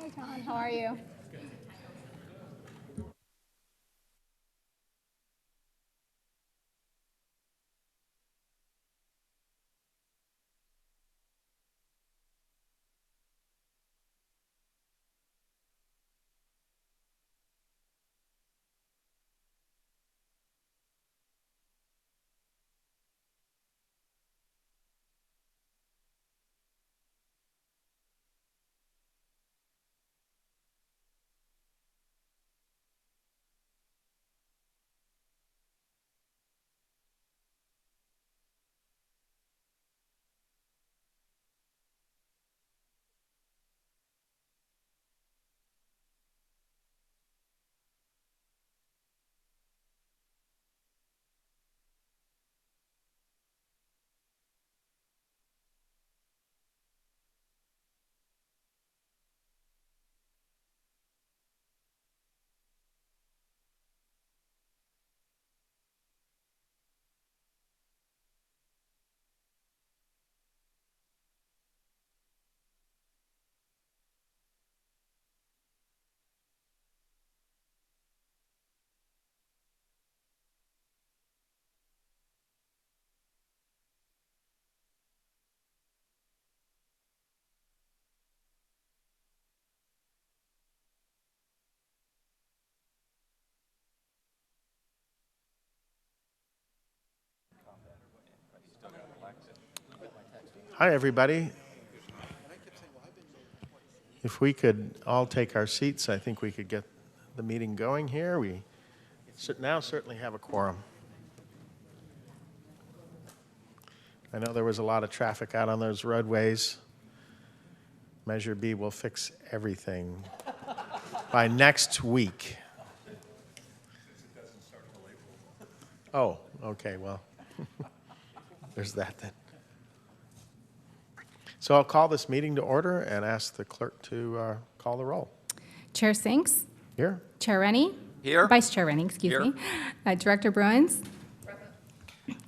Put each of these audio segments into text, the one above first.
Hi, John. How are you? Hi, everybody. If we could all take our seats, I think we could get the meeting going here. We now certainly have a quorum. I know there was a lot of traffic out on those roadways. Measure B will fix everything by next week. Oh, okay, well, there's that then. So I'll call this meeting to order and ask the clerk to call the roll. Chair Sinks? Here. Chair Rennie? Here. Vice Chair Rennie, excuse me. Director Bruins?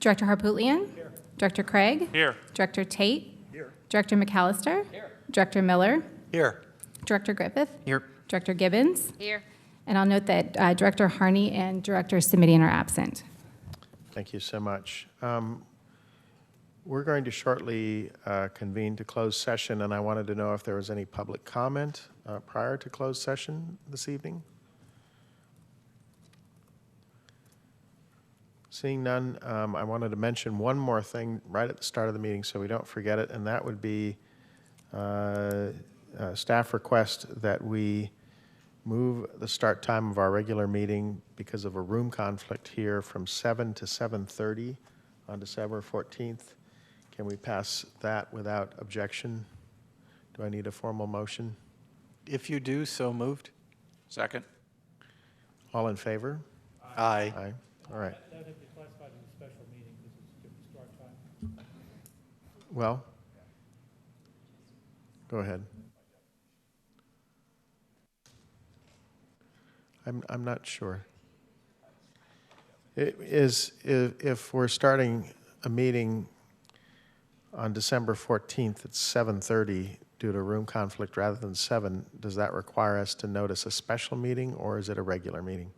Director Harpootlian? Here. Director Craig? Here. Director Tate? Here. Director McAllister? Here. Director Miller? Here. Director Griffith? Here. Director Gibbons? Here. And I'll note that Director Harney and Director Simidian are absent. Thank you so much. We're going to shortly convene to closed session, and I wanted to know if there was any public comment prior to closed session this evening. Seeing none, I wanted to mention one more thing right at the start of the meeting so we don't forget it, and that would be a staff request that we move the start time of our regular meeting because of a room conflict here from 7 to 7:30 on December 14th. Can we pass that without objection? Do I need a formal motion? If you do, so moved. Second. All in favor? Aye. Aye. All right. That would be classified as a special meeting because it's different start time. Well, go ahead. I'm not sure. If we're starting a meeting on December 14th at 7:30 due to room conflict rather than 7, does that require us to notice a special meeting or is it a regular meeting?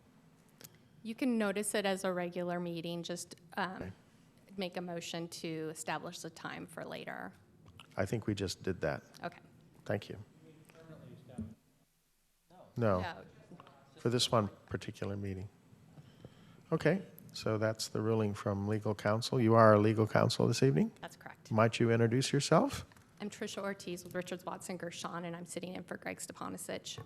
You can notice it as a regular meeting, just make a motion to establish the time for later. I think we just did that. Okay. Thank you. No, Yeah. for this one particular meeting. Okay, so that's the ruling from legal counsel. You are our legal counsel this evening? That's correct. Might you introduce yourself? I'm Tricia Ortiz with Richards, Watson, Gershon, and I'm sitting in for Greg Stepanovich.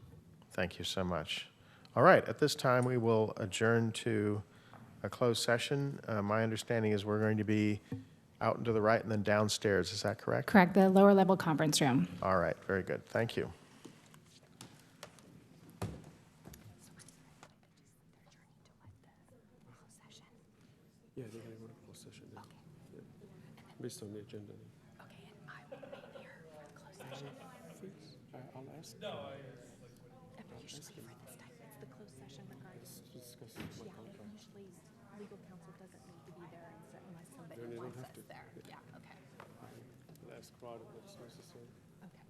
Thank you so much. All right, at this time, we will adjourn to a closed session. My understanding is we're going to be out and to the right and then downstairs. Is that correct? Correct, the lower level conference room. All right, very good. Thank you. Yeah, they're going to go to closed session. Yeah. Yeah. Based on the agenda. Okay, and I will remain here for the closed session. I'll ask. Usually for this type, it's the closed session regarding. Discuss my Yeah, contract. usually legal counsel doesn't need to be there unless somebody Then they don't wants have us to. there. Yeah, okay. I'll ask Rod if it's necessary. Okay.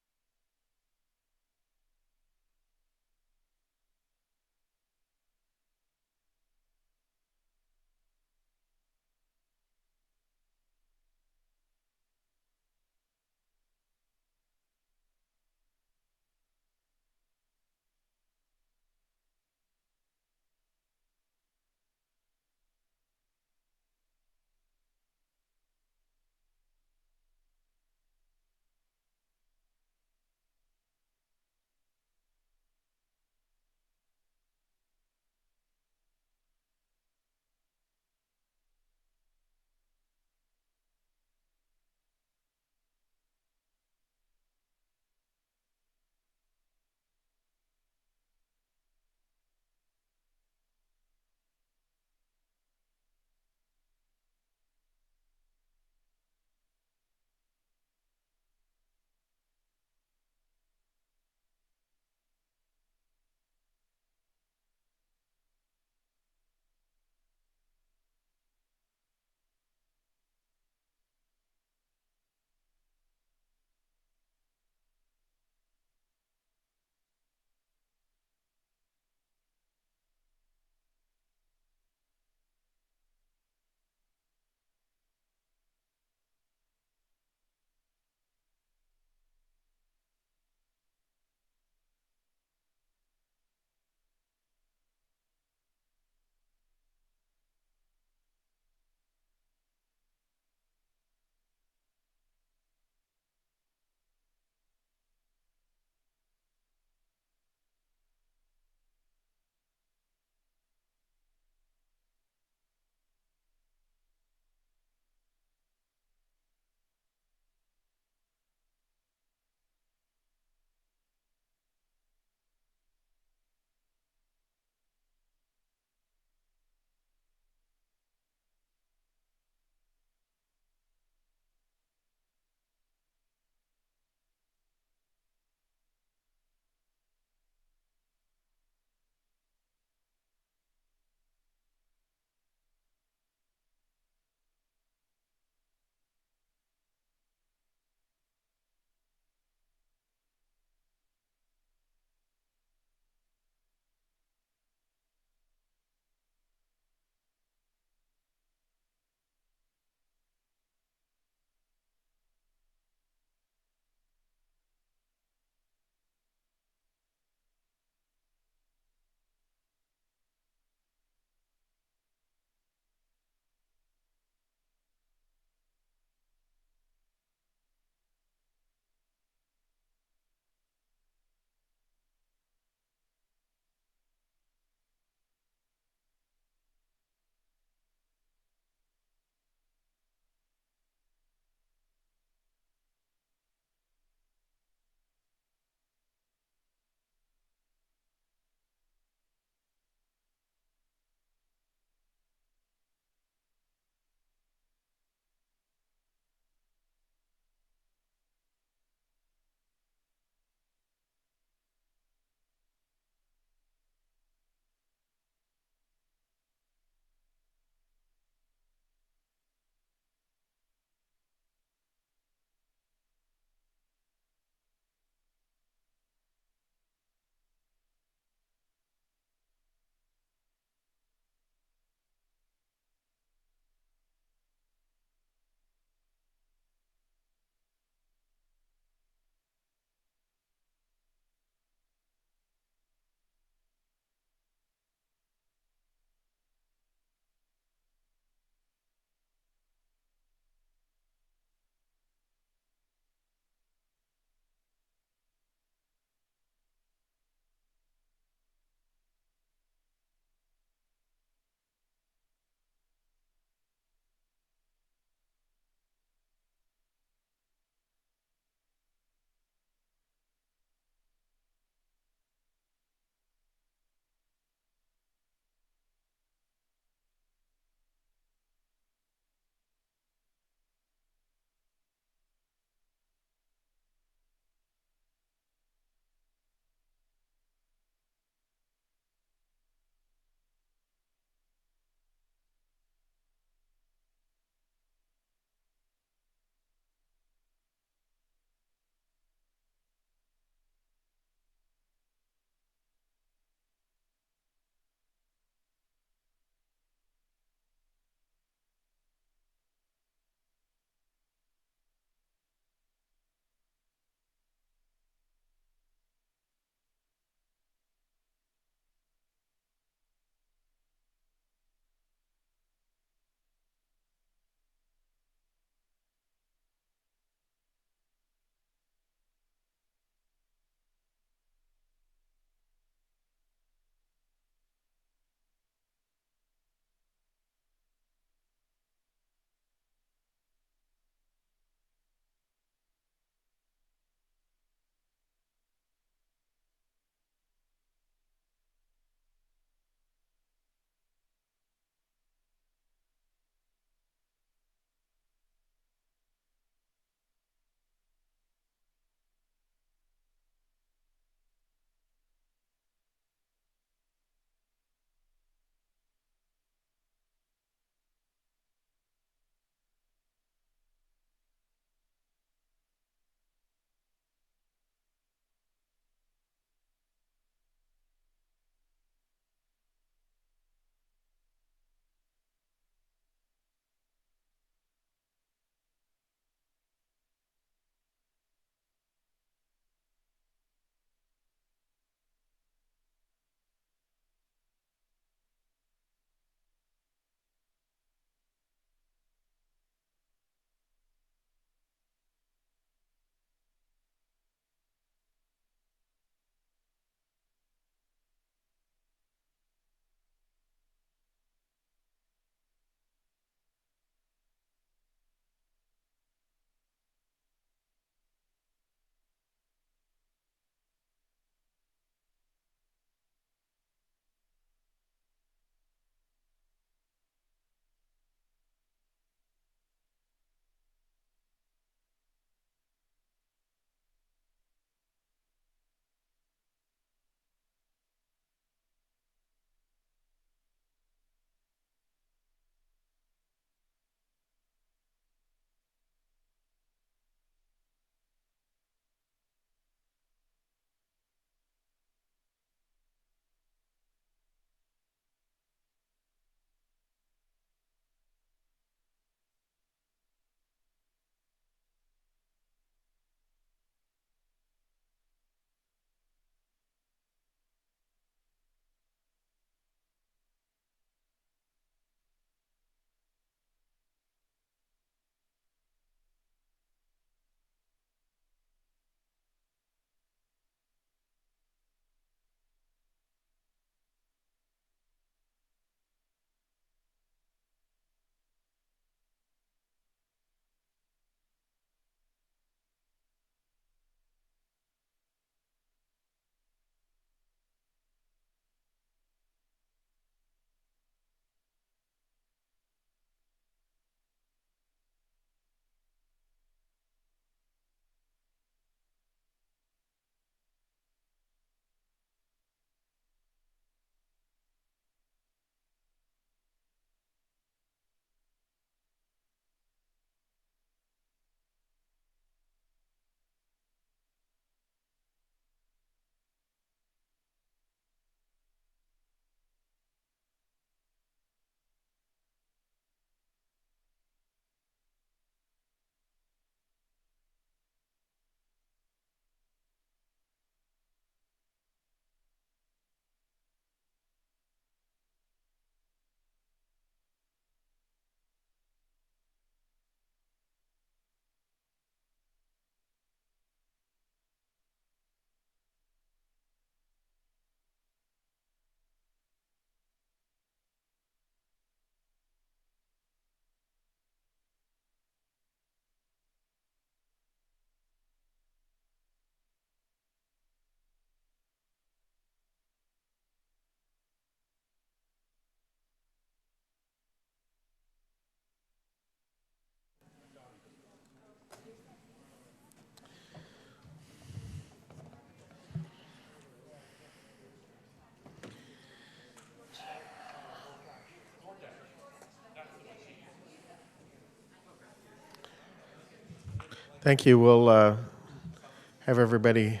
Thank you. We'll have everybody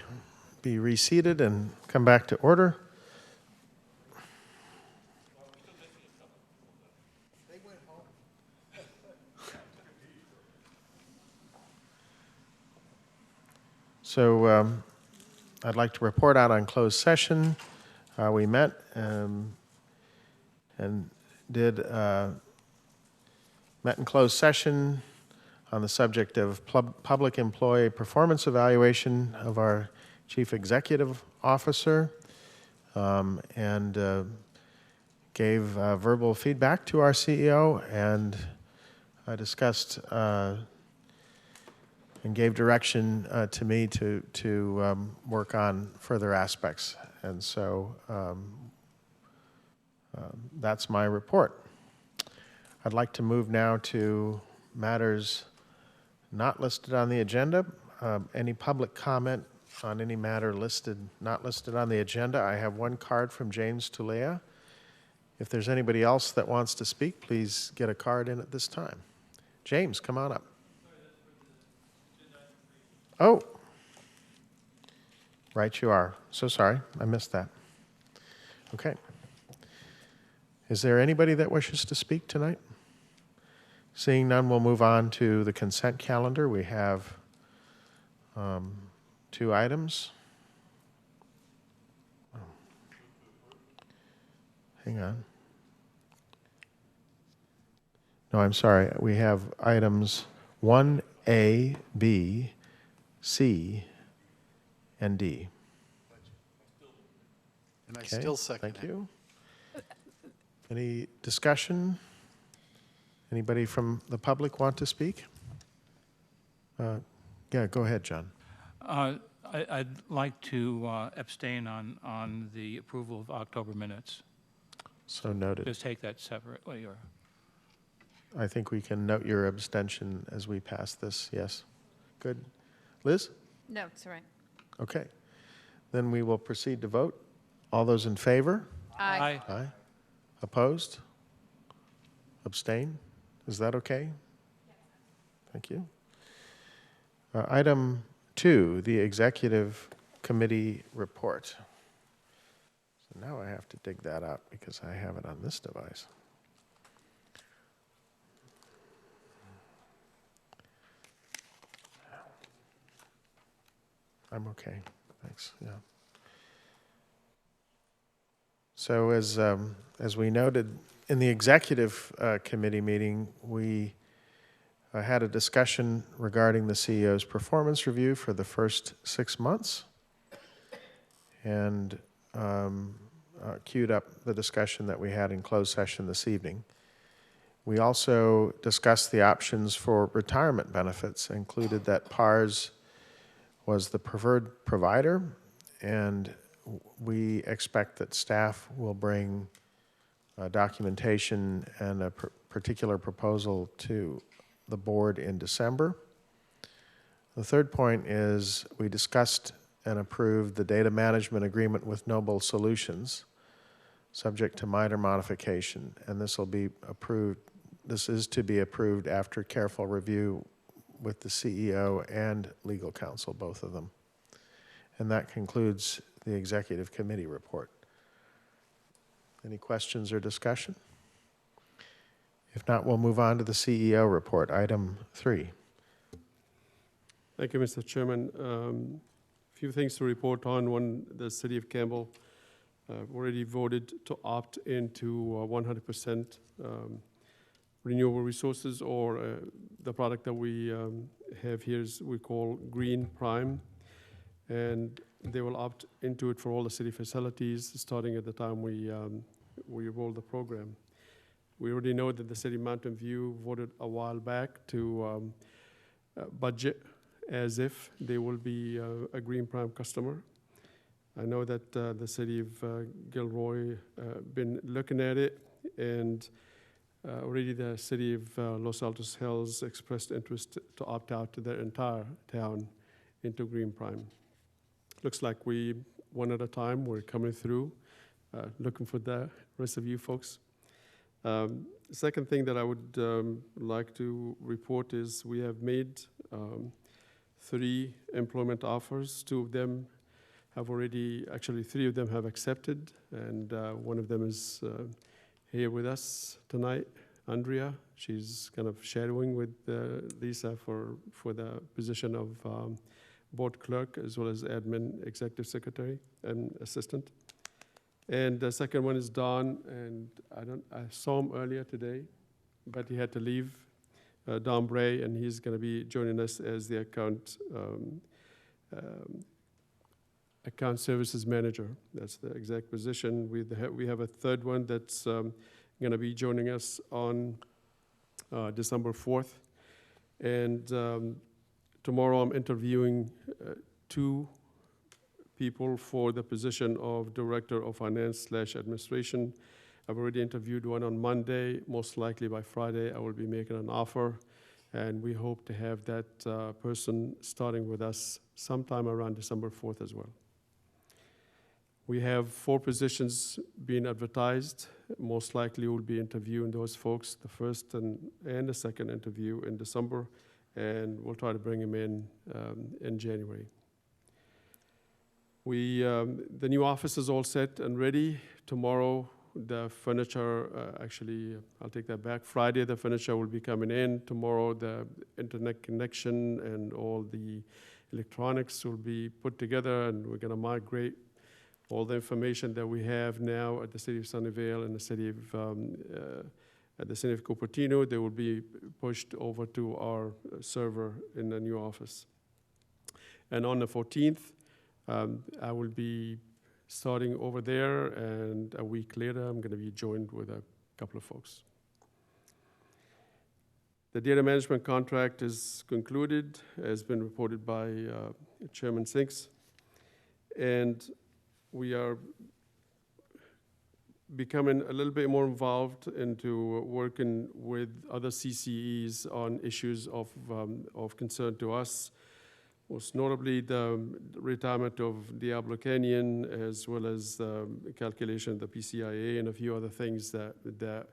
be reseated and come back to order. So I'd like to report out on closed session. We met and met in closed session on the subject of public employee performance evaluation of our Chief Executive Officer, and gave verbal feedback to our CEO, and discussed and gave direction to me to work on further aspects. And so that's my report. I'd like to move now to matters not listed on the agenda. Any public comment on any matter not listed on the agenda? I have one card from James Tulea. If there's anybody else that wants to speak, please get a card in at this time. James, come on up. Oh, right you are. So sorry, I missed that. Okay. Is there anybody that wishes to speak tonight? Seeing none, we'll move on to the consent calendar. We have 2 items. Hang on. No, I'm sorry. We have items 1A, B, C, and D. And I Okay, still second thank it. you. Any discussion? Anybody from the public want to speak? Yeah, go ahead, John. I'd like to abstain on the approval of October minutes. So noted. Just take that separately, or? I think we can note your abstention as we pass this, yes. Good. Liz? No, it's all right. Okay. Then we will proceed to vote. All those in favor? Aye. Aye. Opposed? Abstain? Is that okay? Thank you. Item 2, the Executive Committee report. So now I have to dig that out because I have it on this device. I'm okay, thanks, yeah. So as we noted in the Executive Committee meeting, we had a discussion regarding the CEO's performance review for the first 6 months, and queued up the discussion that we had in closed session this evening. We also discussed the options for retirement benefits, included that PARS was the preferred provider, and we expect that staff will bring documentation and a particular proposal to the board in December. The third point is we discussed and approved the data management agreement with Noble Solutions, subject to minor modification, and this will be approved. This is to be approved after careful review with the CEO and legal counsel, both of them. And that concludes the Executive Committee report. Any questions or discussion? If not, we'll move on to the CEO report, item 3. Thank you, Mr. Chairman. A few things to report on. One, the City of Campbell already voted to opt into 100% renewable resources, or the product that we have here is we call Green Prime, and they will opt into it for all the city facilities starting at the time we roll the program. We already know that the City of Mountain View voted a while back to budget as if they will be a Green Prime customer. I know that the City of Gilroy been looking at it, and already the City of Los Altos Hills expressed interest to opt out to their entire town into Green Prime. Looks like we, one at a time, we're coming through, looking for the rest of you folks. Second thing that I would like to report is we have made 3 employment offers. 2 of them have already, actually 3 of them have accepted, and one of them is here with us tonight, Andrea. She's kind of shadowing with Lisa for the position of board clerk as well as admin executive secretary and assistant. And the second one is Don, and I saw him earlier today, but he had to leave. Don Bray, and he's going to be joining us as the account services manager. That's the exact position. We have a third one that's going to be joining us on December 4th. And tomorrow I'm interviewing 2 people for the position of Director of Finance/Administration. I've already interviewed one on Monday. Most likely by Friday, I will be making an offer, and we hope to have that person starting with us sometime around December 4th as well. We have 4 positions being advertised. Most likely we'll be interviewing those folks, the first and the second interview in December, and we'll try to bring them in January. The new office is all set and ready. Tomorrow, the furniture, actually, I'll take that back. Friday, the furniture will be coming in. Tomorrow, the internet connection and all the electronics will be put together, and we're going to migrate all the information that we have now at the city of Sunnyvale and the city of Cupertino. They will be pushed over to our server in the new office. And on the 14th, I will be starting over there, and a week later, I'm going to be joined with a couple of folks. The data management contract is concluded, has been reported by Chairman Sinks, and we are becoming a little bit more involved into working with other CCEs on issues of concern to us. Most notably, the retirement of Diablo Canyon, as well as the calculation of the PCIA and a few other things that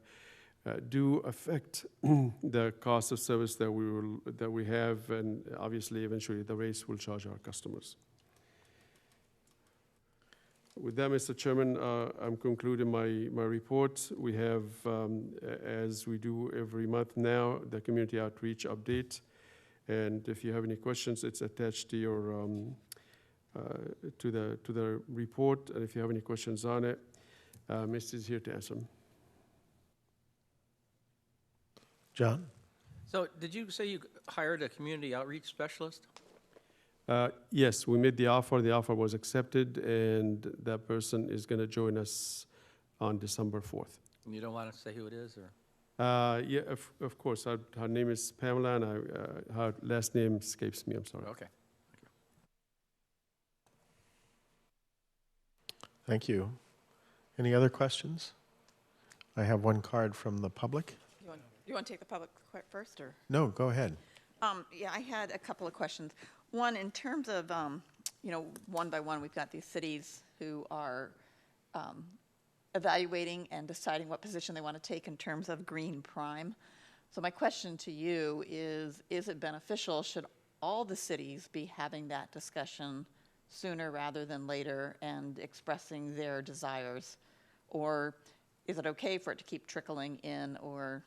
do affect the cost of service that we have, and obviously, eventually, the rates we'll charge our customers. With that, Mr. Chairman, I'm concluding my report. We have, as we do every month now, the community outreach update. And if you have any questions, it's attached to your to the report. And if you have any questions on it, Mr. is here to answer them. John? So did you say you hired a community outreach specialist? Yes, we made the offer. The offer was accepted, and that person is going to join us on December 4th. And you don't want to say who it is, or? Yeah, of course. Her name is Pamela, and her last name escapes me. I'm sorry. Okay. Thank you. Any other questions? I have one card from the public. You want to take the public first, or? No, go ahead. Yeah, I had a couple of questions. One, in terms of, one by one, we've got these cities who are evaluating and deciding what position they want to take in terms of green prime. So my question to you is it beneficial? Should all the cities be having that discussion sooner rather than later and expressing their desires? Or is it okay for it to keep trickling in? Or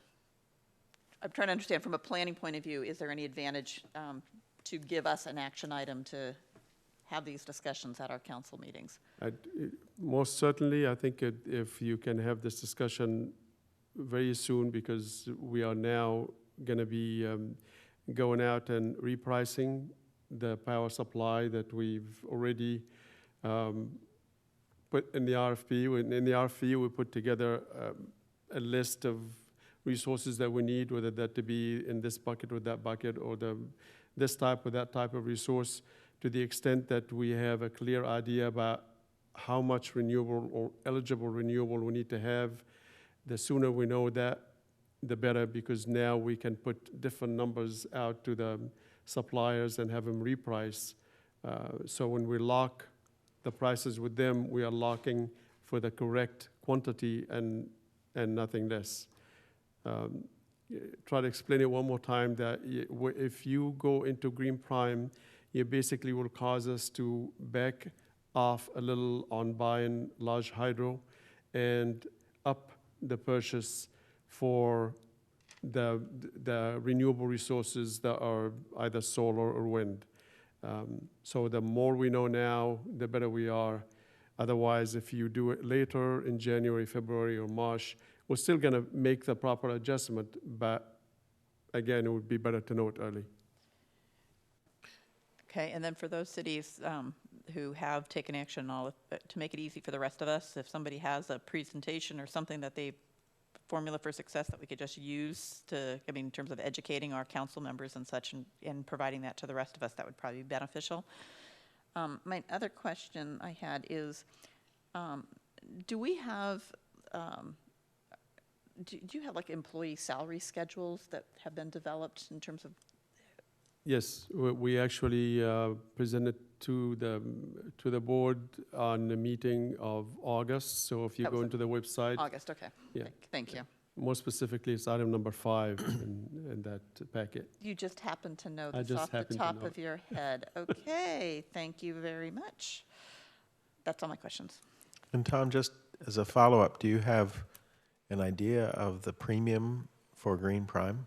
I'm trying to understand from a planning point of view, is there any advantage to give us an action item to have these discussions at our council meetings? Most certainly, I think if you can have this discussion very soon, because we are now going to be going out and repricing the power supply that we've already put in the RFP. In the RFP, we put together a list of resources that we need, whether that to be in this bucket or that bucket, or this type or that type of resource, to the extent that we have a clear idea about how much renewable or eligible renewable we need to have. The sooner we know that, the better, because now we can put different numbers out to the suppliers and have them reprice. So when we lock the prices with them, we are locking for the correct quantity and nothing less. try to explain it one more time, that if you go into green prime, you basically will cause us to back off a little on buying large hydro and up the purchase for the renewable resources that are either solar or wind. So the more we know now, the better we are. Otherwise, if you do it later in January, February, or March, we're still going to make the proper adjustment, but again, it would be better to know it early. Okay, and then for those cities who have taken action, to make it easy for the rest of us, if somebody has a presentation or something that they, formula for success that we could just use to, I mean, in terms of educating our council members and such and providing that to the rest of us, that would probably be beneficial. My other question I had is, do we have, do you have like employee salary schedules that have been developed in terms of? Yes, we actually presented to the board on the meeting of August. So if you That go was into the website, August, okay. Yeah. Thank you. more specifically, it's item number 5 in that packet. You just happen to know I this just off the happen to top know of your head. Okay, thank you very much. That's all my questions. And Tom, just as a follow-up, do you have an idea of the premium for green prime?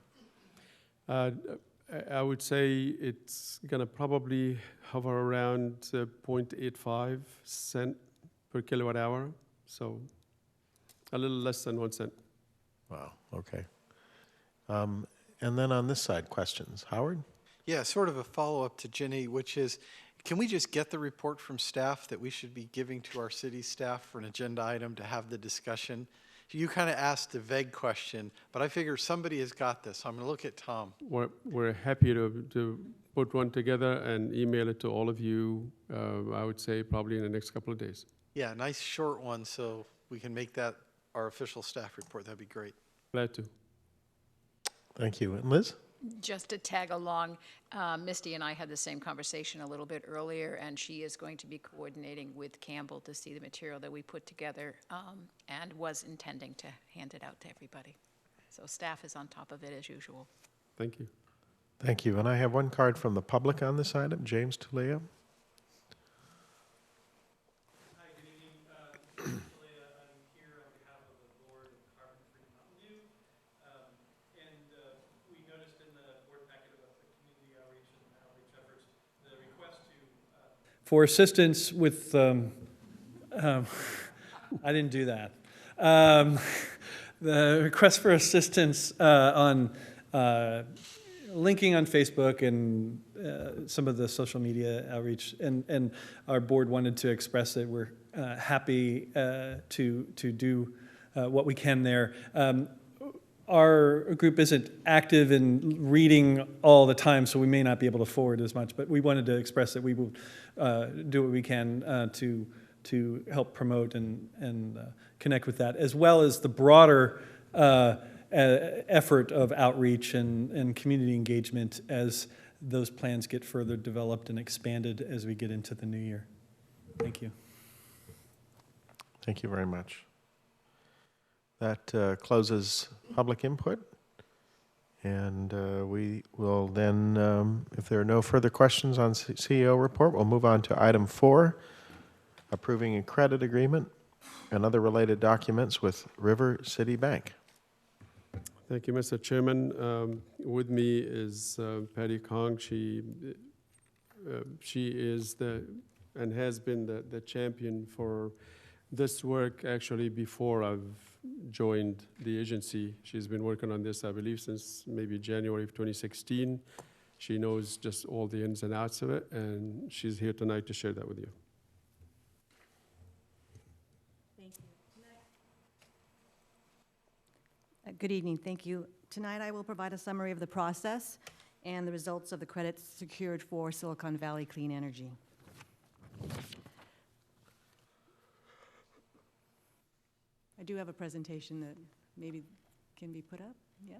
I would say it's going to probably hover around 0.85 cent per kilowatt hour, so a little less than 1 cent. Wow, okay. And then on this side, questions. Howard? Yeah, sort of a follow-up to Ginny, which is, can we just get the report from staff that we should be giving to our city staff for an agenda item to have the discussion? You kind of asked a vague question, but I figure somebody has got this. So I'm going to look at Tom. We're happy to put one together and email it to all of you, I would say probably in the next couple of days. Yeah, nice short one, so we can make that our official staff report. That'd be great. Glad to. Thank you. And Liz? Just to tag along, Misty and I had the same conversation a little bit earlier, and she is going to be coordinating with Campbell to see the material that we put together, and was intending to hand it out to everybody. So staff is on top of it as usual. Thank you. Thank you. And I have one card from the public on this item. James Tulea. Hi, good evening. James Tulea. I'm here on behalf of the board of Carbon-Free Mountain View. We noticed in the board packet about the community outreach and outreach efforts, the request to for assistance with, I didn't do that. The request for assistance on linking on Facebook and some of the social media outreach, and our board wanted to express that we're happy to do what we can there. Our group isn't active in reading all the time, so we may not be able to forward as much, but we wanted to express that we will do what we can to help promote and connect with that, as well as the broader effort of outreach and community engagement as those plans get further developed and expanded as we get into the new year. Thank you. Thank you very much. That closes public input. And we will then, if there are no further questions on CEO report, we'll move on to item 4, approving a credit agreement and other related documents with River City Bank. Thank you, Mr. Chairman. With me is Patty Kong. She is and has been the champion for this work actually before I've joined the agency. She's been working on this, I believe, since maybe January of 2016. She knows just all the ins and outs of it, and she's here tonight to share that with you. Thank you. Good evening. Thank you. Tonight I will provide a summary of the process and the results of the credits secured for Silicon Valley Clean Energy. I do have a presentation that maybe can be put up. Yeah.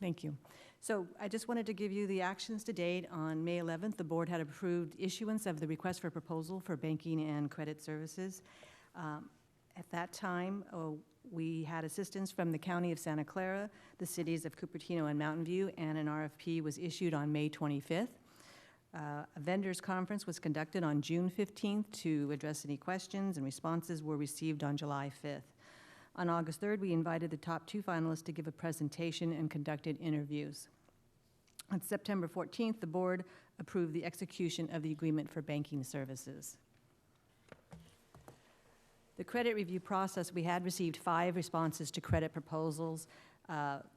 Thank you. So I just wanted to give you the actions to date. On May 11th, the board had approved issuance of the request for proposal for banking and credit services. At that time, we had assistance from the County of Santa Clara, the cities of Cupertino and Mountain View, and an RFP was issued on May 25th. A vendors conference was conducted on June 15th to address any questions, and responses were received on July 5th. On August 3rd, we invited the top 2 finalists to give a presentation and conducted interviews. On September 14th, the board approved the execution of the agreement for banking services. The credit review process, we had received 5 responses to credit proposals.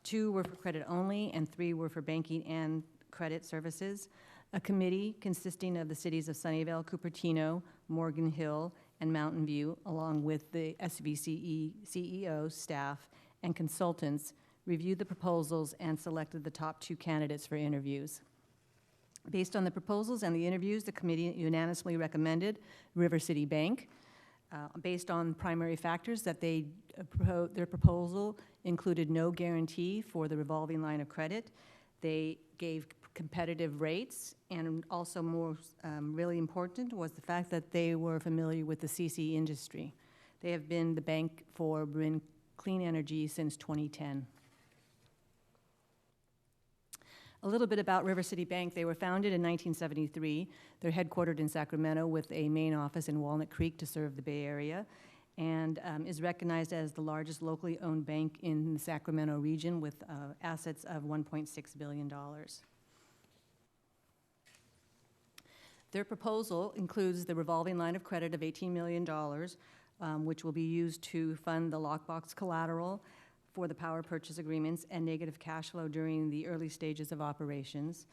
2 were for credit only, and 3 were for banking and credit services. A committee consisting of the cities of Sunnyvale, Cupertino, Morgan Hill, and Mountain View, along with the SVCE CEO, staff, and consultants, reviewed the proposals and selected the top 2 candidates for interviews. Based on the proposals and the interviews, the committee unanimously recommended River City Bank. Based on primary factors that their proposal included no guarantee for the revolving line of credit. They gave competitive rates, and also more really important was the fact that they were familiar with the CC industry. They have been the bank for Marin Clean Energy since 2010. A little bit about River City Bank. They were founded in 1973. They're headquartered in Sacramento with a main office in Walnut Creek to serve the Bay Area, and is recognized as the largest locally owned bank in the Sacramento region with assets of $1.6 billion. Their proposal includes the revolving line of credit of $18 million, which will be used to fund the lockbox collateral for the power purchase agreements and negative cash flow during the early stages of operations.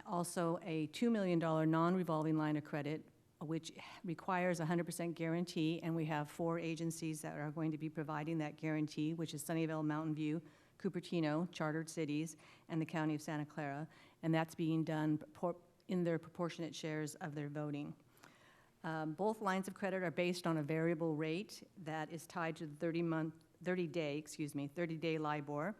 Also, a $2 million non-revolving line of credit, which requires 100% guarantee, and we have 4 agencies that are going to be providing that guarantee, which is Sunnyvale, Mountain View, Cupertino, Chartered Cities, and the County of Santa Clara, and that's being done in their proportionate shares of their voting. Both lines of credit are based on a variable rate that is tied to the 30-day LIBOR,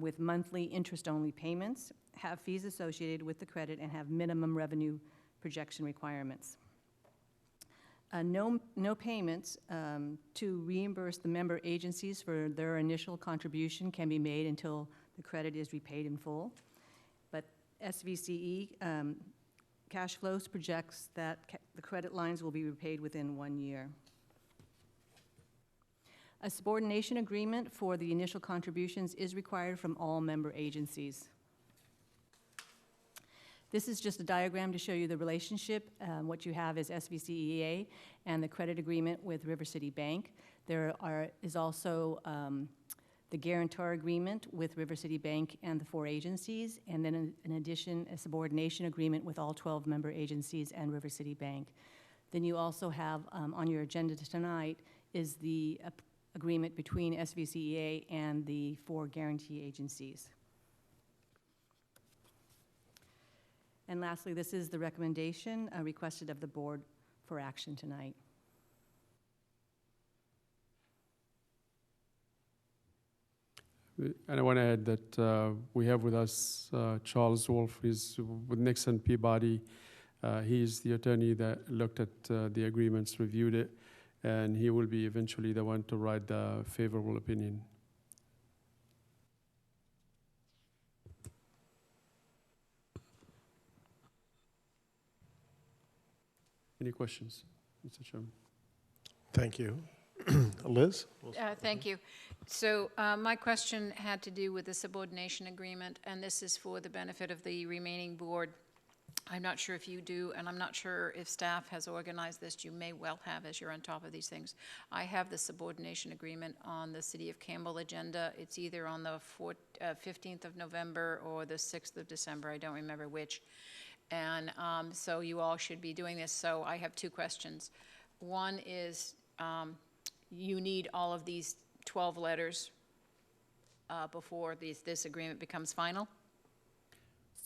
with monthly interest-only payments, have fees associated with the credit, and have minimum revenue projection requirements. No payments to reimburse the member agencies for their initial contribution can be made until the credit is repaid in full. But SVCE cash flows projects that the credit lines will be repaid within 1 year. A subordination agreement for the initial contributions is required from all member agencies. This is just a diagram to show you the relationship. What you have is SVCEA and the credit agreement with River City Bank. There is also the guarantor agreement with River City Bank and the 4 agencies, and then in addition, a subordination agreement with all 12 member agencies and River City Bank. Then you also have on your agenda tonight is the agreement between SVCEA and the 4 guarantee agencies. And lastly, this is the recommendation requested of the board for action tonight. And I want to add that we have with us Charles Wolf. He's with Nixon Peabody. He's the attorney that looked at the agreements, reviewed it, and he will be eventually the one to write the favorable opinion. Any questions, Mr. Chairman? Thank you. Liz? Thank you. So my question had to do with the subordination agreement, and this is for the benefit of the remaining board. I'm not sure if you do, and I'm not sure if staff has organized this. You may well have, as you're on top of these things. I have the subordination agreement on the City of Campbell agenda. It's either on the 15th of November or the 6th of December. I don't remember which. And so you all should be doing this. So I have 2 questions. One is you need all of these 12 letters before this agreement becomes final?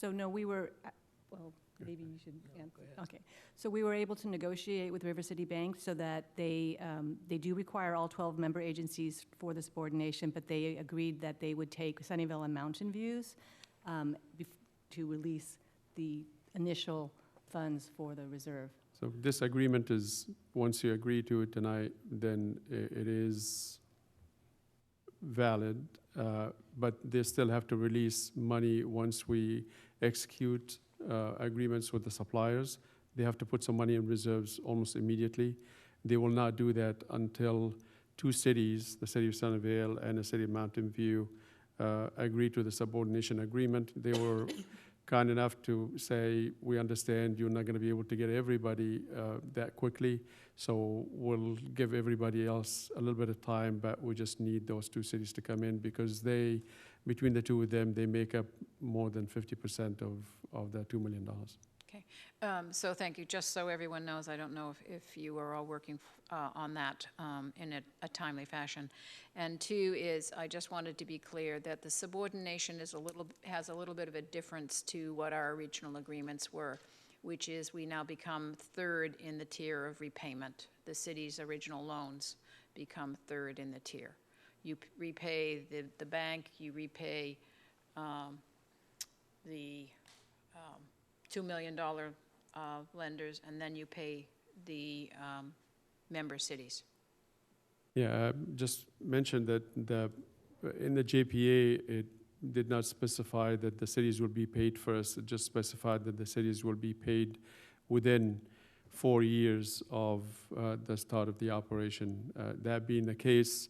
So no, we were, well, maybe you should answer. Okay. So we were able to negotiate with River City Bank so that they do require all 12 member agencies for the subordination, but they agreed that they would take Sunnyvale and Mountain Views to release the initial funds for the reserve. So this agreement is, once you agree to it tonight, then it is valid, but they still have to release money once we execute agreements with the suppliers. They have to put some money in reserves almost immediately. They will not do that until two cities, the city of Sunnyvale and the city of Mountain View, agree to the subordination agreement. They were kind enough to say, we understand you're not going to be able to get everybody that quickly, so we'll give everybody else a little bit of time, but we just need those two cities to come in because they, between the two of them, they make up more than 50% of that $2 million. Okay, so thank you. Just so everyone knows, I don't know if you are all working on that in a timely fashion. And two is, I just wanted to be clear that the subordination is has a little bit of a difference to what our original agreements were, which is we now become third in the tier of repayment. The city's original loans become third in the tier. You repay the bank, you repay the $2 million lenders, and then you pay the member cities. Yeah, just mentioned that in the JPA, it did not specify that the cities will be paid first. It just specified that the cities will be paid within 4 years of the start of the operation. That being the case,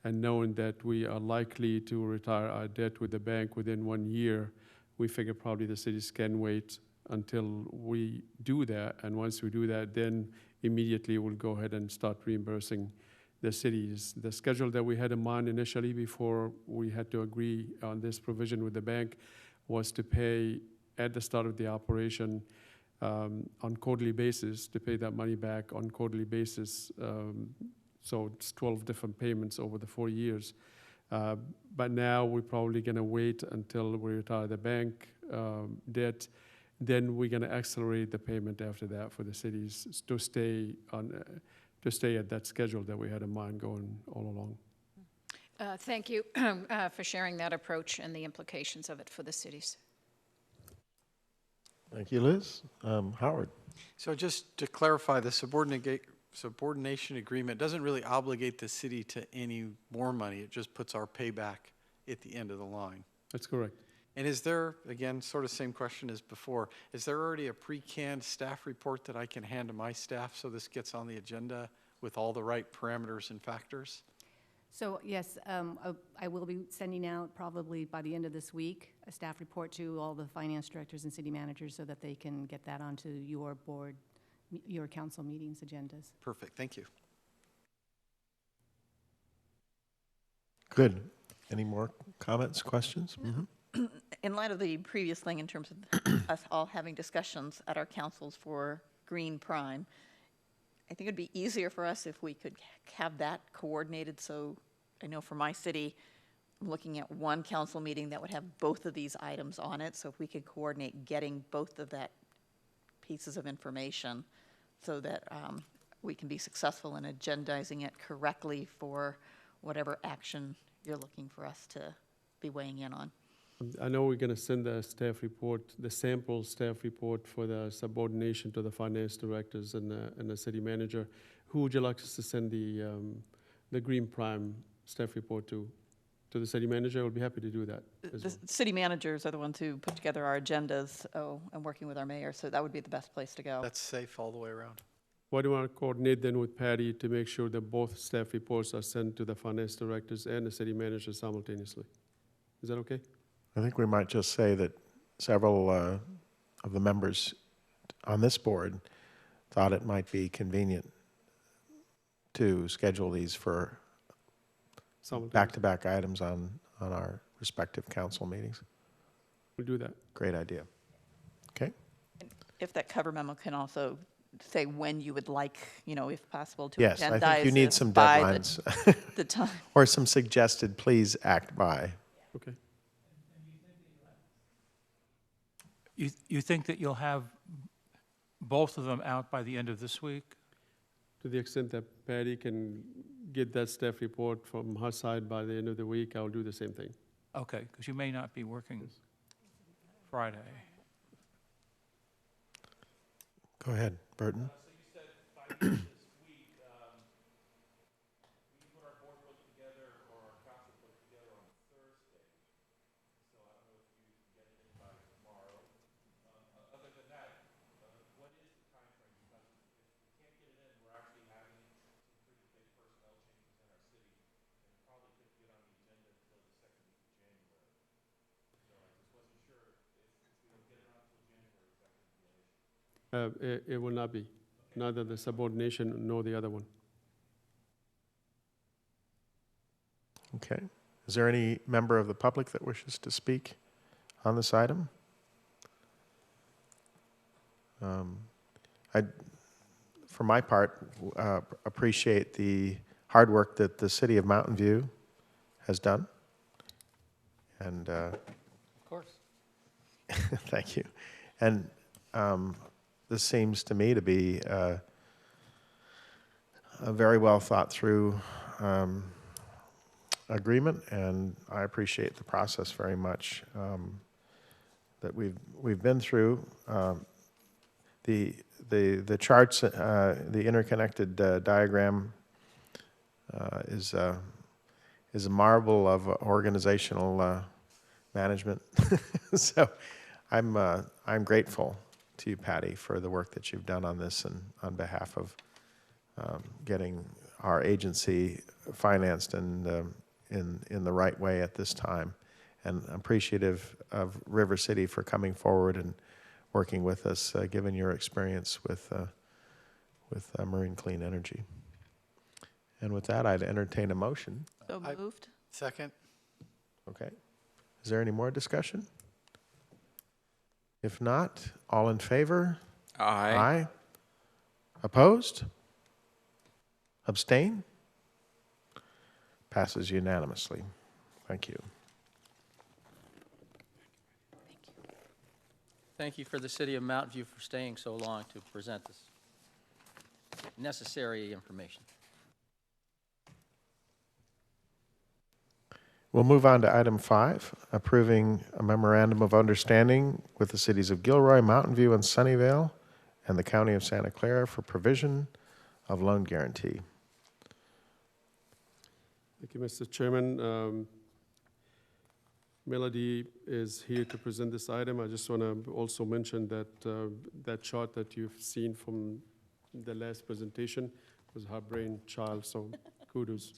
and knowing that we are likely to retire our debt with the bank within 1 year, we figure probably the cities can wait until we do that. And once we do that, then immediately we'll go ahead and start reimbursing the cities. The schedule that we had in mind initially before we had to agree on this provision with the bank was to pay at the start of the operation on quarterly basis, to pay that money back on quarterly basis. So it's 12 different payments over the 4 years. But now we're probably going to wait until we retire the bank debt. Then we're going to accelerate the payment after that for the cities to stay at that schedule that we had in mind going all along. Thank you for sharing that approach and the implications of it for the cities. Thank you, Liz. Howard? So just to clarify, the subordination agreement doesn't really obligate the city to any more money. It just puts our payback at the end of the line. That's correct. And is there, again, sort of same question as before, is there already a pre-canned staff report that I can hand to my staff so this gets on the agenda with all the right parameters and factors? So yes, I will be sending out probably by the end of this week a staff report to all the finance directors and city managers so that they can get that onto your board, your council meetings agendas. Perfect, thank you. Good. Any more comments, questions? Mm-hmm. In light of the previous thing in terms of us all having discussions at our councils for Green Prime, I think it'd be easier for us if we could have that coordinated. So I know for my city, I'm looking at one council meeting that would have both of these items on it. So if we could coordinate getting both of that pieces of information so that we can be successful in agendizing it correctly for whatever action you're looking for us to be weighing in on. I know we're going to send the staff report, the sample staff report for the subordination to the finance directors and the city manager. Who would you like us to send the Green Prime staff report to? To the city manager? I would be happy to do that. The city managers are the ones who put together our agendas, and working with our mayor, so that would be the best place to go. That's safe all the way around. Why do you want to coordinate then with Patty to make sure that both staff reports are sent to the finance directors and the city manager simultaneously? Is that okay? I think we might just say that several of the members on this board thought it might be convenient to schedule these for back-to-back items on our respective council meetings. We'll do that. Great idea. Okay. If that cover memo can also say when you would like, if possible, to yes, agendize I think you need this some by deadlines. the time. Or some suggested please act by. Okay. You think that you'll have both of them out by the end of this week? To the extent that Patty can get that staff report from her side by the end of the week, I'll do the same thing. Okay, because you may not be working Friday. Go ahead, Burton. It will not be, neither the subordination nor the other one. Okay. Is there any member of the public that wishes to speak on this item? I, for my part, appreciate the hard work that the city of Mountain View has done. And Of course. thank you. And this seems to me to be a very well thought through agreement, and I appreciate the process very much that we've been through. The charts, the interconnected diagram is a marvel of organizational management. So I'm grateful to you, Patty, for the work that you've done on this and on behalf of getting our agency financed and in the right way at this time. And I'm appreciative of River City for coming forward and working with us, given your experience with marine clean energy. And with that, I'd entertain a motion. So moved. Second? Okay. Is there any more discussion? If not, all in favor? Aye. Opposed? Abstain? Passes unanimously. Thank you. Thank you for the city of Mountain View for staying so long to present this necessary information. We'll move on to item 5, approving a memorandum of understanding with the cities of Gilroy, Mountain View, and Sunnyvale, and the county of Santa Clara for provision of loan guarantee. Thank you, Mr. Chairman. Melody is here to present this item. I just want to also mention that that chart that you've seen from the last presentation was her brainchild, so kudos.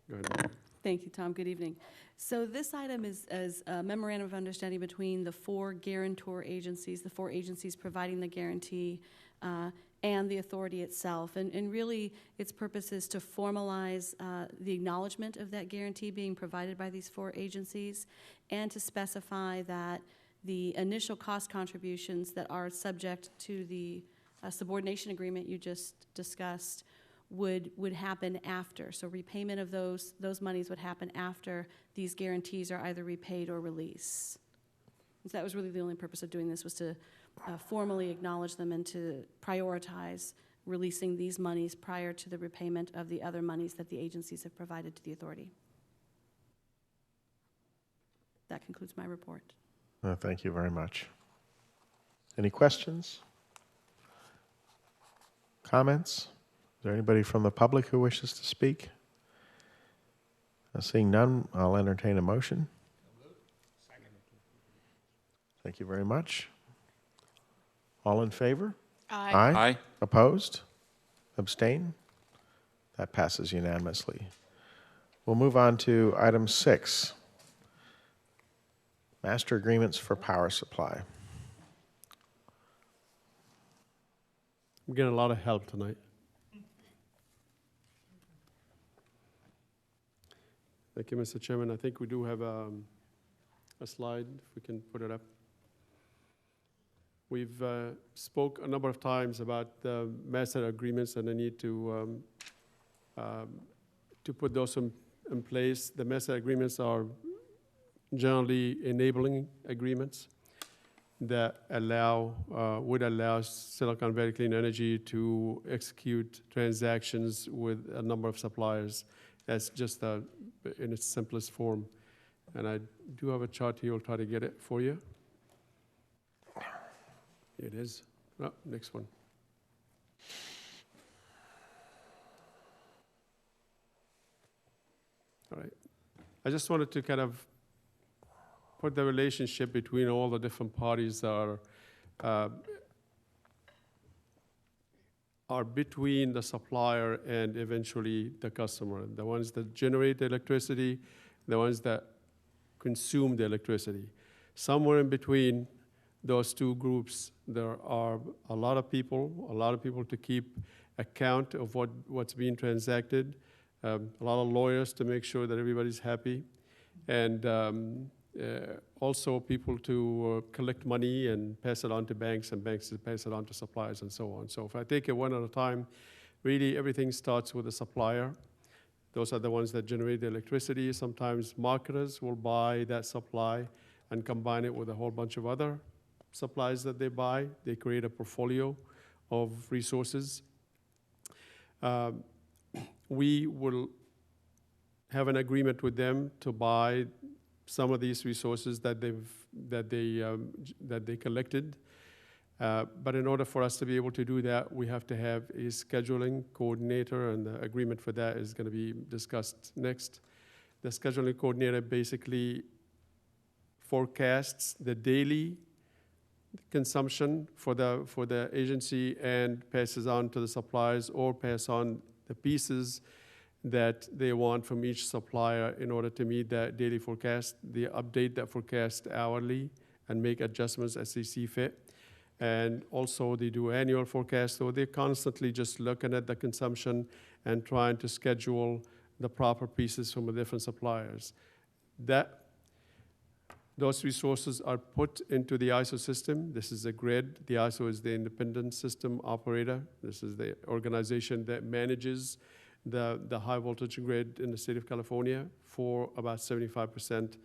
Go ahead. Thank you, Tom. Good evening. So this item is a memorandum of understanding between the 4 guarantor agencies, the 4 agencies providing the guarantee, and the authority itself. And really, its purpose is to formalize the acknowledgement of that guarantee being provided by these 4 agencies, and to specify that the initial cost contributions that are subject to the subordination agreement you just discussed would happen after. So repayment of those monies would happen after these guarantees are either repaid or released. So that was really the only purpose of doing this, was to formally acknowledge them and to prioritize releasing these monies prior to the repayment of the other monies that the agencies have provided to the authority. That concludes my report. Thank you very much. Any questions? Comments? Is there anybody from the public who wishes to speak? Seeing none, I'll entertain a motion. Thank you very much. All in favor? Aye. Opposed? Abstain? That passes unanimously. We'll move on to item 6, master agreements for power supply. I'm getting a lot of help tonight. Thank you, Mr. Chairman. I think we do have a slide, if we can put it up. We've spoke a number of times about the master agreements and the need to put those in place. The master agreements are generally enabling agreements. that would allow Silicon Valley Clean Energy to execute transactions with a number of suppliers. That's just in its simplest form. And I do have a chart here. I'll try to get it for you. Here it is. Oh, next one. All right. I just wanted to kind of put the relationship between all the different parties that are between the supplier and eventually the customer, the ones that generate the electricity, the ones that consume the electricity. Somewhere in between those two groups, there are a lot of people to keep account of what's being transacted, a lot of lawyers to make sure that everybody's happy, and also people to collect money and pass it on to banks, and banks to pass it on to suppliers, and so on. So if I take it one at a time, really everything starts with the supplier. Those are the ones that generate the electricity. Sometimes marketers will buy that supply and combine it with a whole bunch of other supplies that they buy. They create a portfolio of resources. We will have an agreement with them to buy some of these resources that they collected. But in order for us to be able to do that, we have to have a scheduling coordinator, and the agreement for that is going to be discussed next. The scheduling coordinator basically forecasts the daily consumption for the agency and passes on to the suppliers, or pass on the pieces that they want from each supplier in order to meet that daily forecast. They update that forecast hourly and make adjustments as they see fit. And also they do annual forecasts, so they're constantly just looking at the consumption and trying to schedule the proper pieces from the different suppliers. Those resources are put into the ISO system. This is a grid. The ISO is the independent system operator. This is the organization that manages the high voltage grid in the state of California for about 75%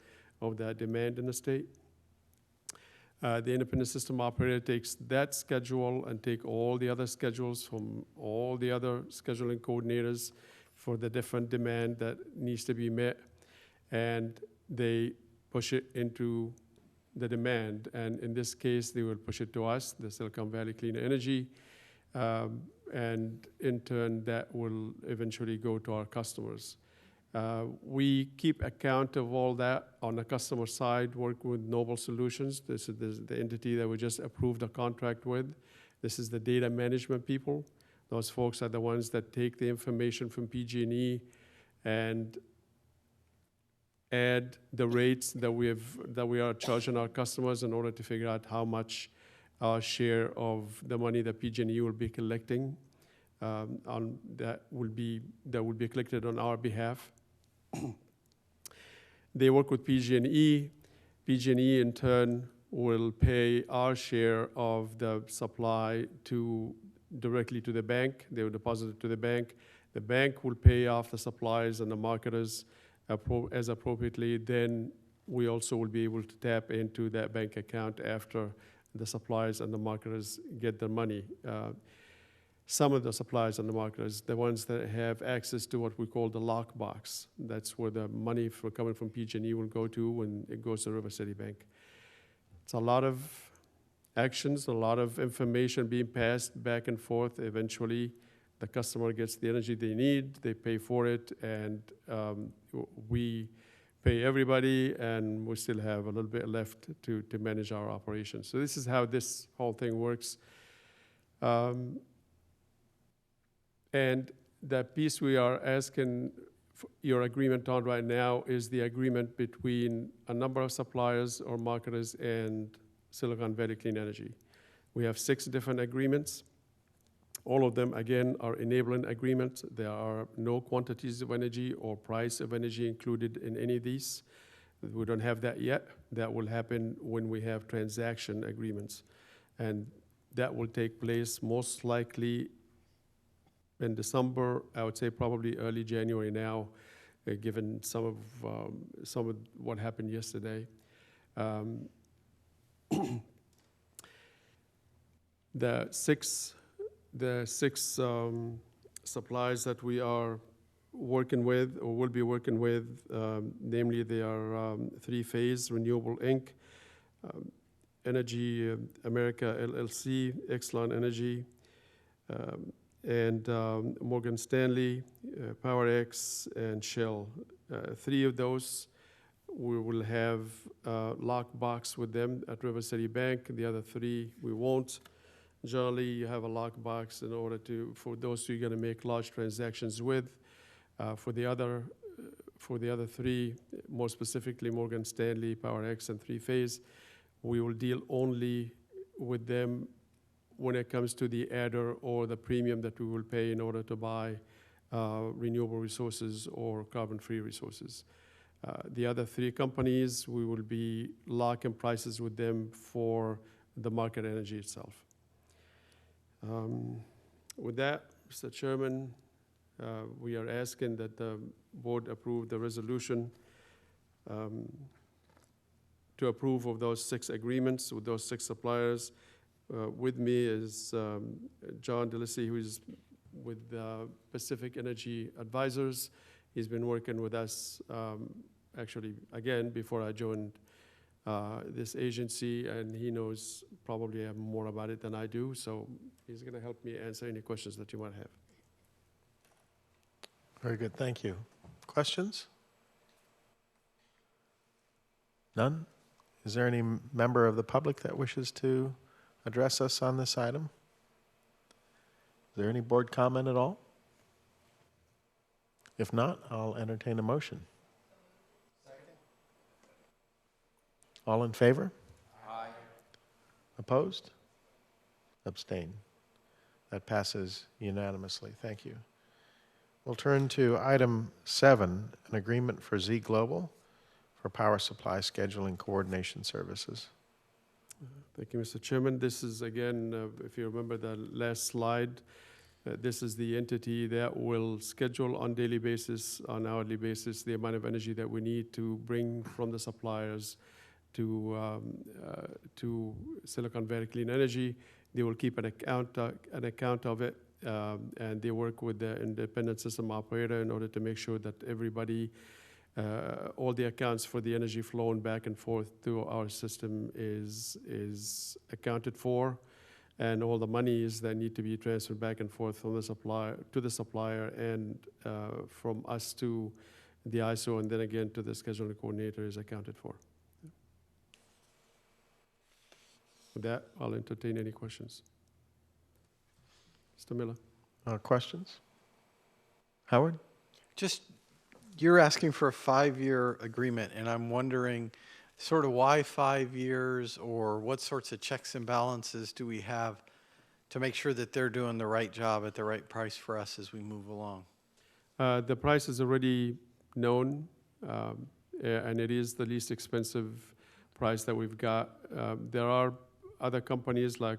of the demand in the state. The independent system operator takes that schedule and take all the other schedules from all the other scheduling coordinators for the different demand that needs to be met, and they push it into the demand. And in this case, they will push it to us, the Silicon Valley Clean Energy, and in turn, that will eventually go to our customers. We keep account of all that on the customer side, work with Noble Solutions. This is the entity that we just approved a contract with. This is the data management people. Those folks are the ones that take the information from PG&E and add the rates that we are charging our customers in order to figure out how much our share of the money that PG&E will be collecting that will be collected on our behalf. They work with PG&E. PG&E in turn will pay our share of the supply directly to the bank. They will deposit it to the bank. The bank will pay off the suppliers and the marketers as appropriately. Then we also will be able to tap into that bank account after the suppliers and the marketers get their money. Some of the suppliers and the marketers, the ones that have access to what we call the lockbox, that's where the money coming from PG&E will go to when it goes to River City Bank. It's a lot of actions, a lot of information being passed back and forth. Eventually, the customer gets the energy they need, they pay for it, and we pay everybody, and we still have a little bit left to manage our operations. So this is how this whole thing works. And the piece we are asking your agreement on right now is the agreement between a number of suppliers or marketers and Silicon Valley Clean Energy. We have 6 different agreements. All of them, again, are enabling agreements. There are no quantities of energy or price of energy included in any of these. We don't have that yet. That will happen when we have transaction agreements. And that will take place most likely in December, I would say probably early January now, given some of what happened yesterday. The six suppliers that we are working with or will be working with, namely they are Three-Phase Renewable Inc., Energy America LLC, Exelon Energy, and Morgan Stanley, PowerX, and Shell. Three of those we will have lockbox with them at River City Bank. The other three we won't. Generally, you have a lockbox in order for those who you're going to make large transactions with. For the other three, more specifically Morgan Stanley, PowerX, and Three-Phase, we will deal only with them when it comes to the adder or the premium that we will pay in order to buy renewable resources or carbon-free resources. The other three companies, we will be locking prices with them for the market energy itself. With that, Mr. Chairman, we are asking that the board approve the resolution to approve of those 6 agreements with those 6 suppliers. With me is John DeLisi, who is with Pacific Energy Advisors. He's been working with us, actually, again, before I joined this agency, and he knows probably more about it than I do, so he's going to help me answer any questions that you might have. Very good, thank you. Questions? None? Is there any member of the public that wishes to address us on this item? Is there any board comment at all? If not, I'll entertain a motion. All in favor? Aye. Opposed? Abstain. That passes unanimously. Thank you. We'll turn to item 7, an agreement for Z Global for power supply scheduling coordination services. Thank you, Mr. Chairman. This is, again, if you remember the last slide, this is the entity that will schedule on daily basis, on hourly basis, the amount of energy that we need to bring from the suppliers to Silicon Valley Clean Energy. They will keep an account of it, and they work with the independent system operator in order to make sure that everybody, all the accounts for the energy flowing back and forth to our system is accounted for, and all the monies that need to be transferred back and forth from the supplier to the supplier and from us to the ISO and then again to the scheduling coordinator is accounted for. With that, I'll entertain any questions. Mr. Miller. Questions? Howard? Just, you're asking for a 5-year agreement, and I'm wondering sort of why 5 years, or what sorts of checks and balances do we have to make sure that they're doing the right job at the right price for us as we move along? The price is already known, and it is the least expensive price that we've got. There are other companies like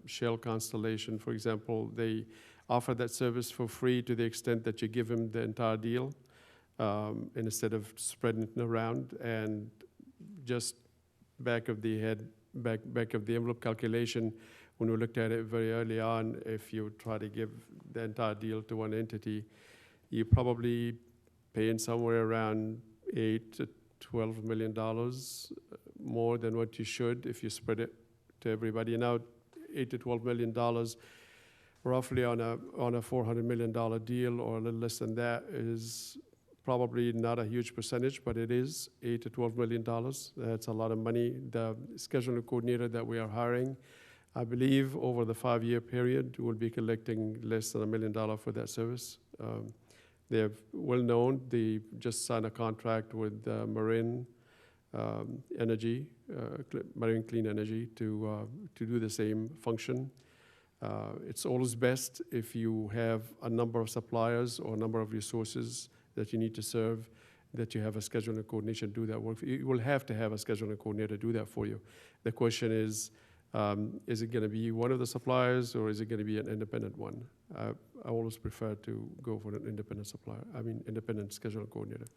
Shell Constellation, for example. They offer that service for free to the extent that you give them the entire deal instead of spreading it around. And just back of the envelope calculation, when we looked at it very early on, if you try to give the entire deal to one entity, you're probably paying somewhere around $8 to $12 million more than what you should if you spread it to everybody. And now $8 to $12 million roughly on a $400 million deal, or a little less than that, is probably not a huge percentage, but it is $8 to $12 million. That's a lot of money. The scheduling coordinator that we are hiring, I believe over the 5-year period, will be collecting less than $1 million for that service. They're well known. They just signed a contract with Marine Energy, Marine Clean Energy, to do the same function. It's always best if you have a number of suppliers or a number of resources that you need to serve, that you have a scheduling coordinator do that work. You will have to have a scheduling coordinator do that for you. The question is it going to be one of the suppliers, or is it going to be an independent one? I always prefer to go for an independent independent scheduling coordinator.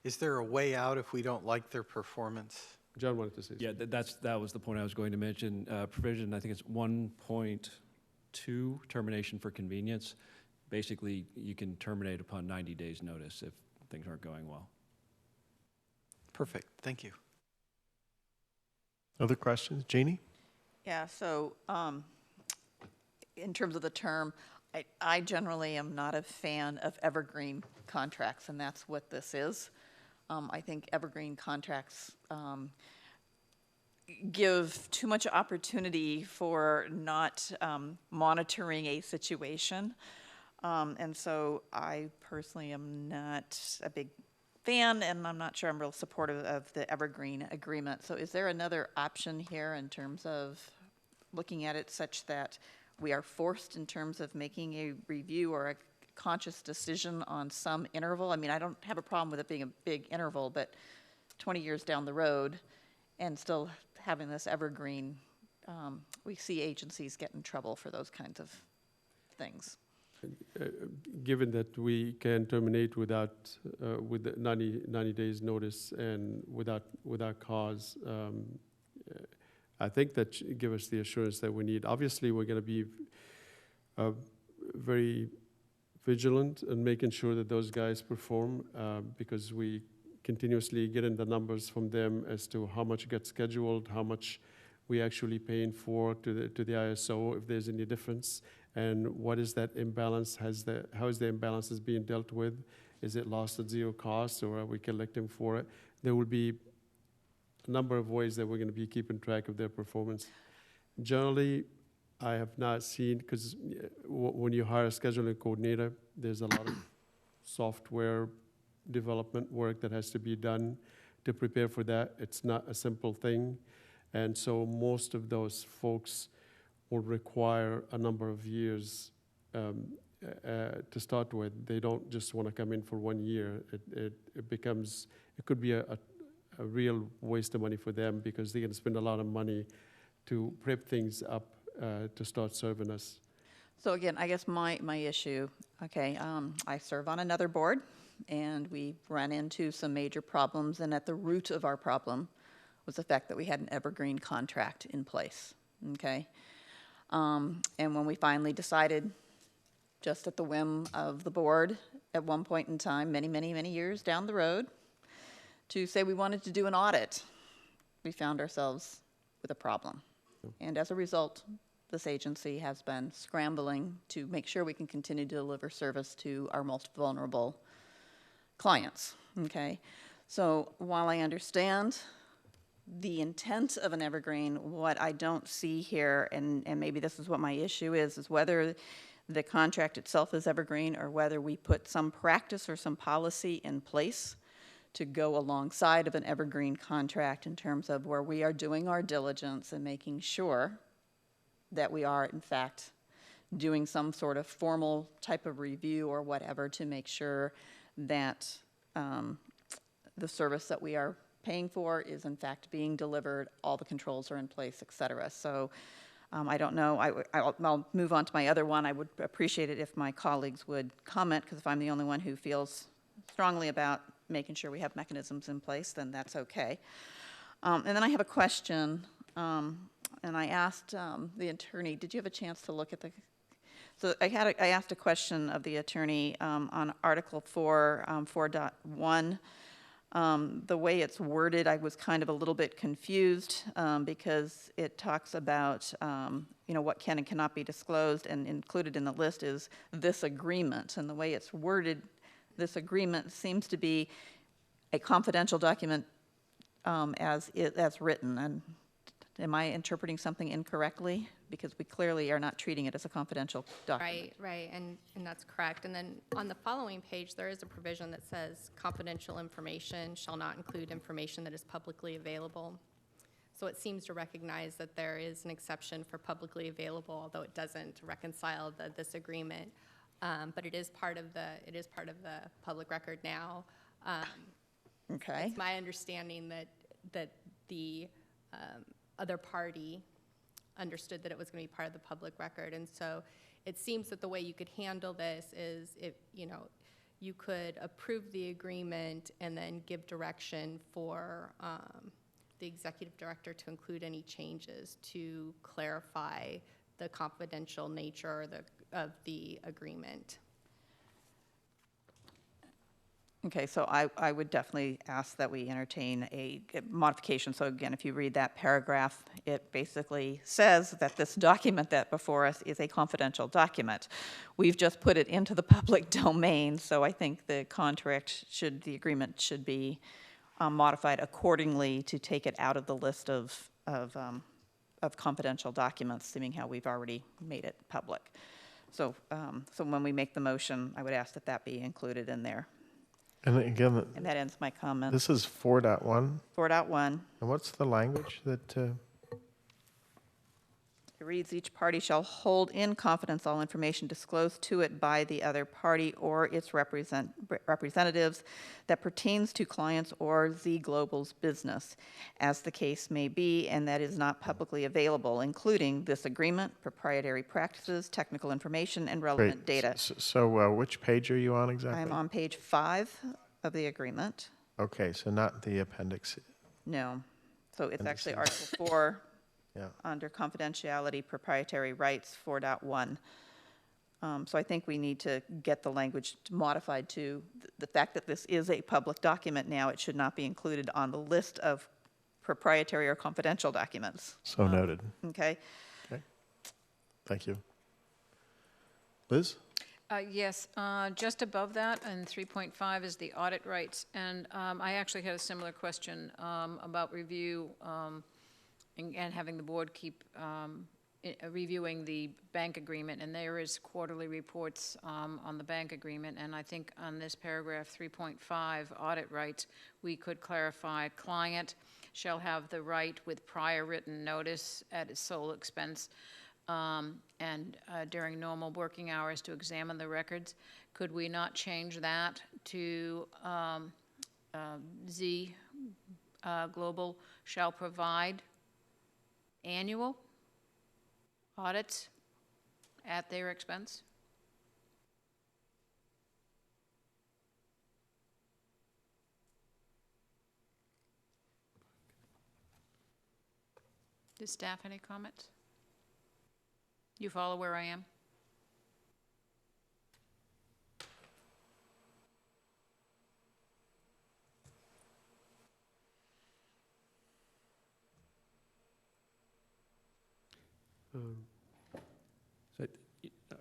Is there a way out if we don't like their performance? John wanted to say Yeah, that was the point I was going to mention. Provision, I think it's 1.2, termination for convenience. Basically, you can terminate upon 90 days' notice if things aren't going well. Perfect, thank you. Other questions? Jeannie? Yeah, so in terms of the term, I generally am not a fan of evergreen contracts, and that's what this is. I think evergreen contracts give too much opportunity for not monitoring a situation. And so I personally am not a big fan, and I'm not sure I'm real supportive of the evergreen agreement. So is there another option here in terms of looking at it such that we are forced in terms of making a review or a conscious decision on some interval? I mean, I don't have a problem with it being a big interval, but 20 years down the road and still having this evergreen, we see agencies get in trouble for those kinds of things. Given that we can terminate without, with the 90 days notice and without cause, I think that give us the assurance that we need. Obviously, we're going to be very vigilant in making sure that those guys perform because we continuously get in the numbers from them as to how much gets scheduled, how much we actually paying for to the ISO, if there's any difference, and what is that imbalance? How is the imbalance being dealt with? Is it lost at zero cost, or are we collecting for it? There will be a number of ways that we're going to be keeping track of their performance. Generally, I have not seen, because when you hire a scheduling coordinator, there's a lot of software development work that has to be done to prepare for that. It's not a simple thing. And so most of those folks will require a number of years to start with. They don't just want to come in for 1 year. It could be a real waste of money for them because they're going to spend a lot of money to prep things up to start serving us. So again, I guess my issue, okay, I serve on another board, and we ran into some major problems, and at the root of our problem was the fact that we had an evergreen contract in place, okay? And when we finally decided, just at the whim of the board, at one point in time, many years down the road, to say we wanted to do an audit, we found ourselves with a problem. And as a result, this agency has been scrambling to make sure we can continue to deliver service to our most vulnerable clients, okay? So while I understand the intent of an evergreen, what I don't see here, and maybe this is what my issue is whether the contract itself is evergreen or whether we put some practice or some policy in place to go alongside of an evergreen contract in terms of where we are doing our diligence and making sure that we are, in fact, doing some sort of formal type of review or whatever to make sure that the service that we are paying for is, in fact, being delivered, all the controls are in place, et cetera. So I don't know. I'll move on to my other one. I would appreciate it if my colleagues would comment, because if I'm the only one who feels strongly about making sure we have mechanisms in place, then that's okay. And then I have a question, and I asked the attorney, did you have a chance to look at the, so I asked a question of the attorney on Article 4, 4.1. The way it's worded, I was kind of a little bit confused because it talks about, what can and cannot be disclosed, and included in the list is this agreement. And the way it's worded, this agreement seems to be a confidential document as written. And am I interpreting something incorrectly? Because we clearly are not treating it as a confidential document. Right, and that's correct. And then on the following page, there is a provision that says confidential information shall not include information that is publicly available. So it seems to recognize that there is an exception for publicly available, although it doesn't reconcile this agreement. But it is part of the public record now. Okay. It's my understanding that the other party understood that it was going to be part of the public record, and so it seems that the way you could handle this is if you could approve the agreement and then give direction for the executive director to include any changes to clarify the confidential nature of the agreement. Okay, so I would definitely ask that we entertain a modification. So again, if you read that paragraph, it basically says that this document that before us is a confidential document. We've just put it into the public domain, so I think the the agreement should be modified accordingly to take it out of the list of confidential documents, seeming how we've already made it public. So, so when we make the motion, I would ask that that be included in there. And again, And that ends my comment. this is 4.1. 4.1, And what's the language that, it reads, each party shall hold in confidence all information disclosed to it by the other party or its representatives that pertains to clients or Z Global's business, as the case may be, and that is not publicly available, including this agreement, proprietary practices, technical information, and relevant data. So which page are you on exactly? I'm on page 5 of the agreement. Okay, so not the appendix. No. So it's actually Appendix. Article 4. Yeah. Under confidentiality, proprietary rights, 4.1. So I think we need to get the language modified to the fact that this is a public document now. It should not be included on the list of proprietary or confidential documents. So noted. Okay? Okay. Thank you. Liz? Yes, just above that, and 3.5 is the audit rights. And I actually had a similar question about review and having the board keep reviewing the bank agreement, and there is quarterly reports on the bank agreement, and I think on this paragraph 3.5, audit rights, we could clarify, client shall have the right with prior written notice at its sole expense and during normal working hours to examine the records. Could we not change that to Z Global shall provide annual audits at their expense? Does staff have any comments? You follow where I am?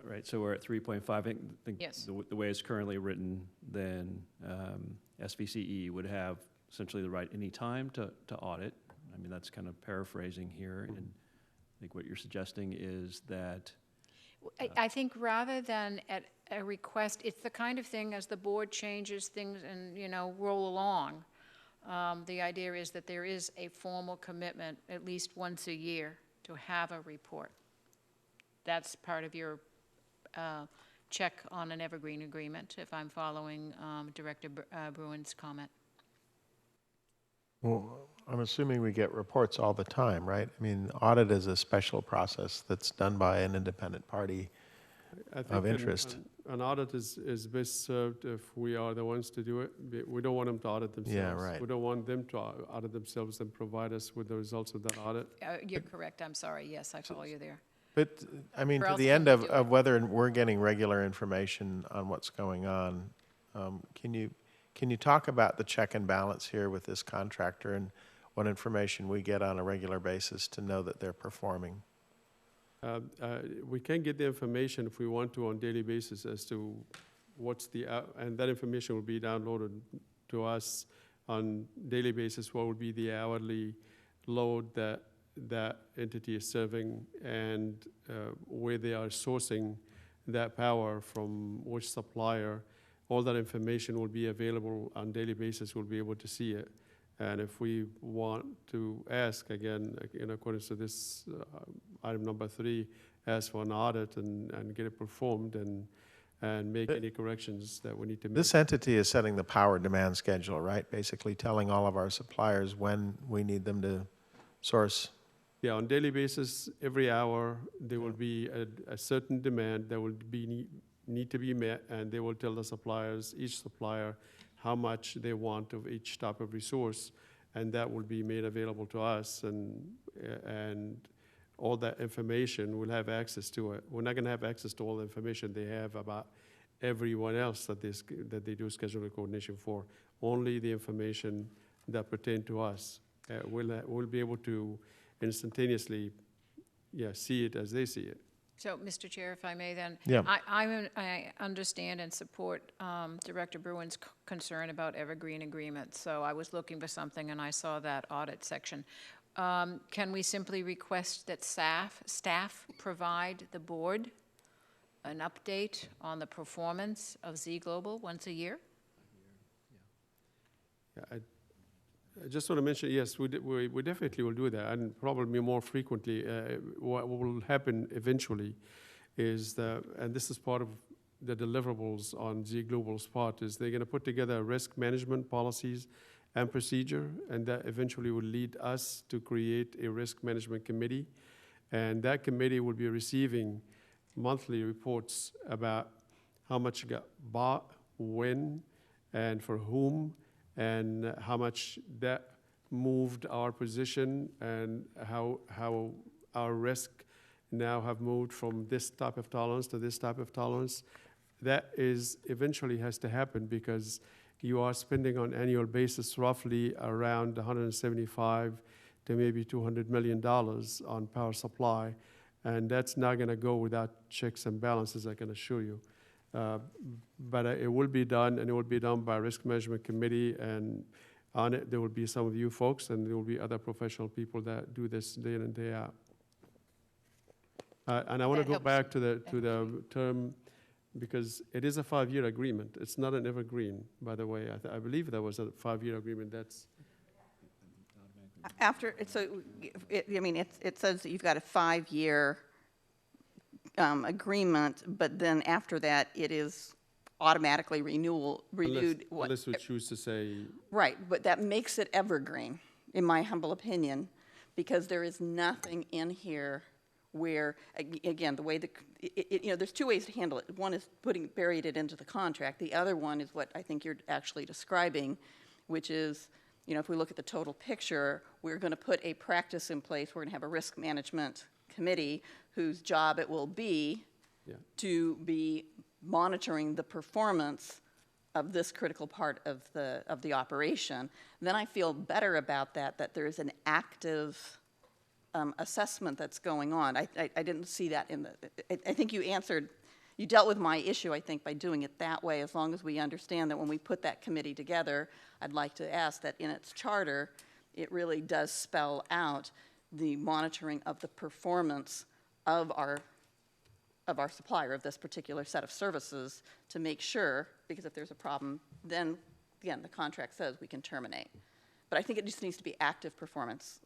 Right, so we're at 3.5. I think Yes. the way it's currently written, then SVCE would have essentially the right any time to audit. I mean, that's kind of paraphrasing here, and I think what you're suggesting is that I think rather than at a request, it's the kind of thing as the board changes things and, you know, roll along. The idea is that there is a formal commitment at least once a year to have a report. That's part of your check on an evergreen agreement, if I'm following Director Bruin's comment. Well, I'm assuming we get reports all the time, right? I mean, audit is a special process that's done by an independent party I think of interest. An audit is best served if we are the ones to do it. We don't want them to audit themselves. Yeah, right. We don't want them to audit themselves and provide us with the results of that audit. You're correct, I'm sorry, yes, I follow you there. But, I mean, Or to else the can end we of, do it? of whether we're getting regular information on what's going on, can you talk about the check and balance here with this contractor and what information we get on a regular basis to know that they're performing? We can get the information if we want to on daily basis as to what's the, and that information will be downloaded to us on daily basis, what would be the hourly load that that entity is serving and where they are sourcing that power from which supplier. All that information will be available on daily basis. We'll be able to see it. And if we want to ask, again, in accordance to this item number 3, ask for an audit and get it performed and make any corrections that we need to make. This entity is setting the power demand schedule, right? Basically telling all of our suppliers when we need them to source. Yeah, on daily basis, every hour, there will be a certain demand that will be need to be met, and they will tell the suppliers, each supplier, how much they want of each type of resource. and that will be made available to us, and all that information, we'll have access to it. We're not going to have access to all the information they have about everyone else that they do scheduling coordination for. Only the information that pertain to us. We'll be able to instantaneously, see it as they see it. So, Mr. Chair, if I may then. Yeah. I understand and support Director Bruin's concern about evergreen agreements. So I was looking for something and I saw that audit section. Can we simply request that staff provide the board an update on the performance of Z Global once a year? Yeah, I just want to mention, yes, we definitely will do that, and probably more frequently. What will happen eventually is and this is part of the deliverables on Z Global's part, is they're going to put together risk management policies and procedure, and that eventually will lead us to create a risk management committee, and that committee will be receiving monthly reports about how much got bought, when, and for whom, and how much that moved our position, and how our risk now have moved from this type of tolerance to this type of tolerance. That is eventually has to happen because you are spending on annual basis roughly around 175 to maybe $200 million on power supply, and that's not going to go without checks and balances, I can assure you. But it will be done, and it will be done by a risk management committee, and on it there will be some of you folks, and there will be other professional people that do this day in and day out. And I want to go back to the term, because it is a 5-year agreement. It's not an evergreen, by the way. I believe that was a 5-year agreement. That's After, so, it says that you've got a 5-year agreement, but then after that, it is automatically renewed. Unless we choose to say. Right, but that makes it evergreen, in my humble opinion, because there is nothing in here where, again, the way there's two ways to handle it. One is buried it into the contract. The other one is what I think you're actually describing, which is, if we look at the total picture, we're going to put a practice in place. We're going to have a risk management committee whose job it will be to be monitoring the performance of this critical part of the operation. Then I feel better about that there is an active assessment that's going on. I didn't see that in I think you dealt with my issue, I think, by doing it that way, as long as we understand that when we put that committee together, I'd like to ask that in its charter, it really does spell out the monitoring of the performance of our supplier of this particular set of services to make sure, because if there's a problem, then, again, the contract says we can terminate. But I think it just needs to be active performance.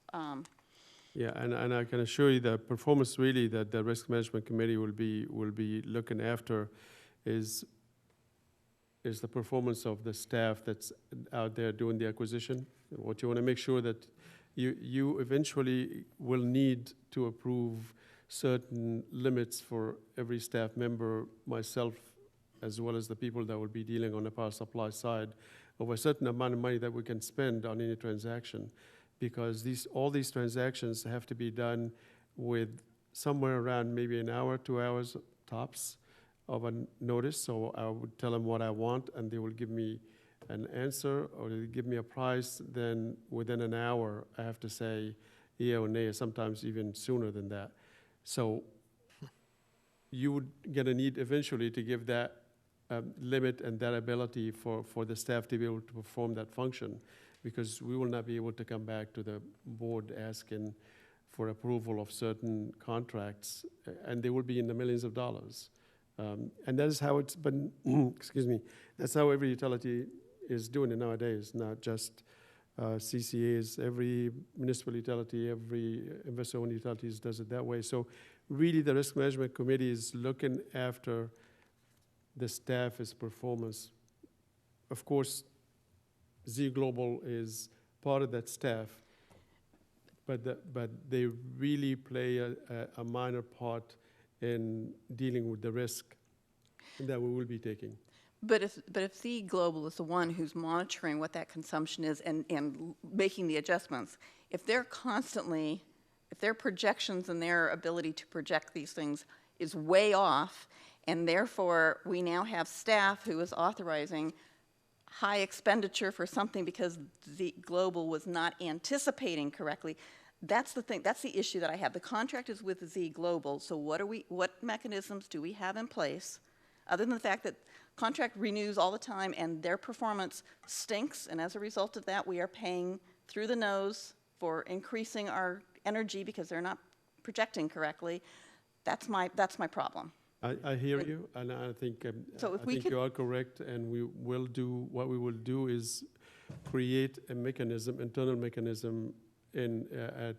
Yeah, and I can assure you the performance really that the risk management committee will be looking after is the performance of the staff that's out there doing the acquisition. What you want to make sure that you eventually will need to approve certain limits for every staff member, myself, as well as the people that will be dealing on the power supply side, of a certain amount of money that we can spend on any transaction. Because all these transactions have to be done with somewhere around maybe an hour, 2 hours tops of a notice. So I would tell them what I want, and they will give me an answer, or they give me a price. Then within an hour, I have to say yeah or nay, sometimes even sooner than that. So you would get a need eventually to give that limit and that ability for the staff to be able to perform that function, because we will not be able to come back to the board asking for approval of certain contracts, and they will be in the millions of dollars. And that is how it's been, excuse me, that's how every utility is doing it nowadays, not just CCAs. Every municipal utility, every investor-owned utilities does it that way. So really the risk management committee is looking after the staff's performance. Of course, Z Global is part of that staff, but they really play a minor part in dealing with the risk that we will be taking. But if Z Global is the one who's monitoring what that consumption is and making the adjustments, if they're constantly, if their projections and their ability to project these things is way off, and therefore we now have staff who is authorizing high expenditure for something because Z Global was not anticipating correctly, that's the thing, that's the issue that I have. The contract is with Z Global, so what mechanisms do we have in place, other than the fact that contract renews all the time and their performance stinks, and as a result of that, we are paying through the nose for increasing our energy because they're not projecting correctly. That's my problem. I hear you, and I think, So if I we think could- you are correct, and what we will do is create a mechanism, internal mechanism at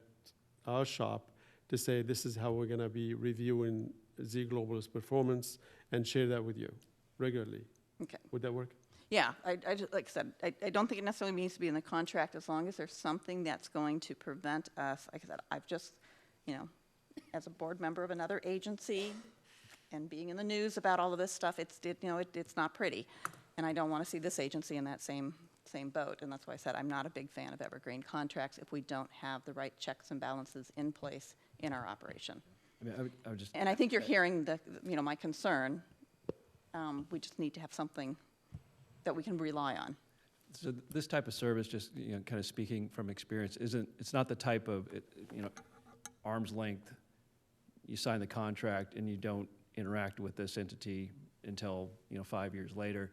our shop to say this is how we're gonna be reviewing Z Global's performance and share that with you regularly. Okay. Would that work? Yeah, I just, like I said, I don't think it necessarily needs to be in the contract as long as there's something that's going to prevent us. Like I said, I've just, as a board member of another agency and being in the news about all of this stuff, it's not pretty. And I don't want to see this agency in that same boat. And that's why I said I'm not a big fan of evergreen contracts if we don't have the right checks and balances in place in our operation. I mean, I would just. And I think you're hearing my concern. We just need to have something that we can rely on. So this type of service, just kind of speaking from experience, it's not the type of arm's length. You sign the contract and you don't interact with this entity until 5 years later.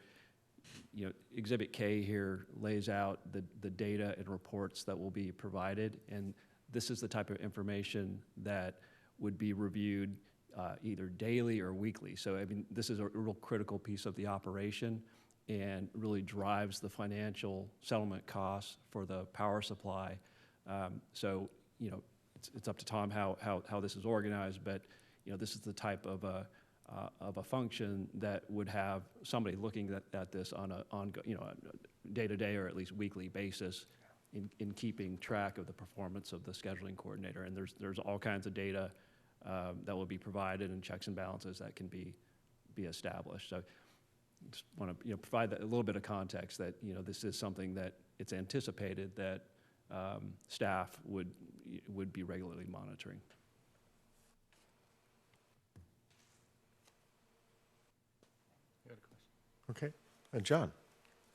Exhibit K here lays out the data and reports that will be provided, and this is the type of information that would be reviewed either daily or weekly. So I mean, this is a real critical piece of the operation and really drives the financial settlement costs for the power supply. So it's up to Tom how this is organized, but this is the type of a function that would have somebody looking at this on a day-to-day or at least weekly basis in keeping track of the performance of the scheduling coordinator. And there's all kinds of data that will be provided and checks and balances that can be established. So just want to provide a little bit of context that this is something that it's anticipated that staff would be regularly monitoring. Okay. John?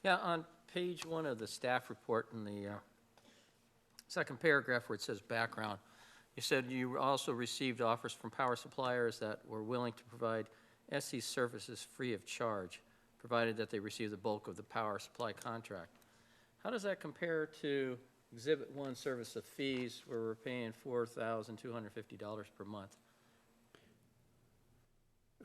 Yeah, on page 1 of the staff report in the second paragraph where it says background, you said you also received offers from power suppliers that were willing to provide SE services free of charge, provided that they receive the bulk of the power supply contract. How does that compare to Exhibit 1 service of fees where we're paying $4,250 per month?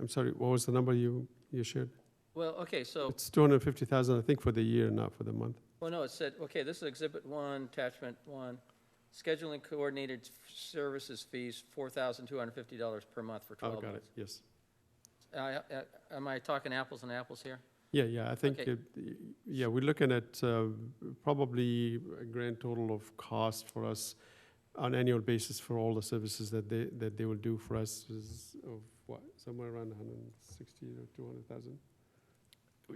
I'm sorry, what was the number you shared? Well, okay, so, It's 250,000, I think, for the year, not for the month. well, no, it said, okay, this is Exhibit 1, Attachment 1, scheduling coordinated services fees, $4,250 per month for 12 Oh, got it, months. yes. Am I talking apples and apples here? Yeah, I think, Okay. we're looking at probably a grand total of cost for us on annual basis for all the services that they will do for us is of what, somewhere around 160 or 200,000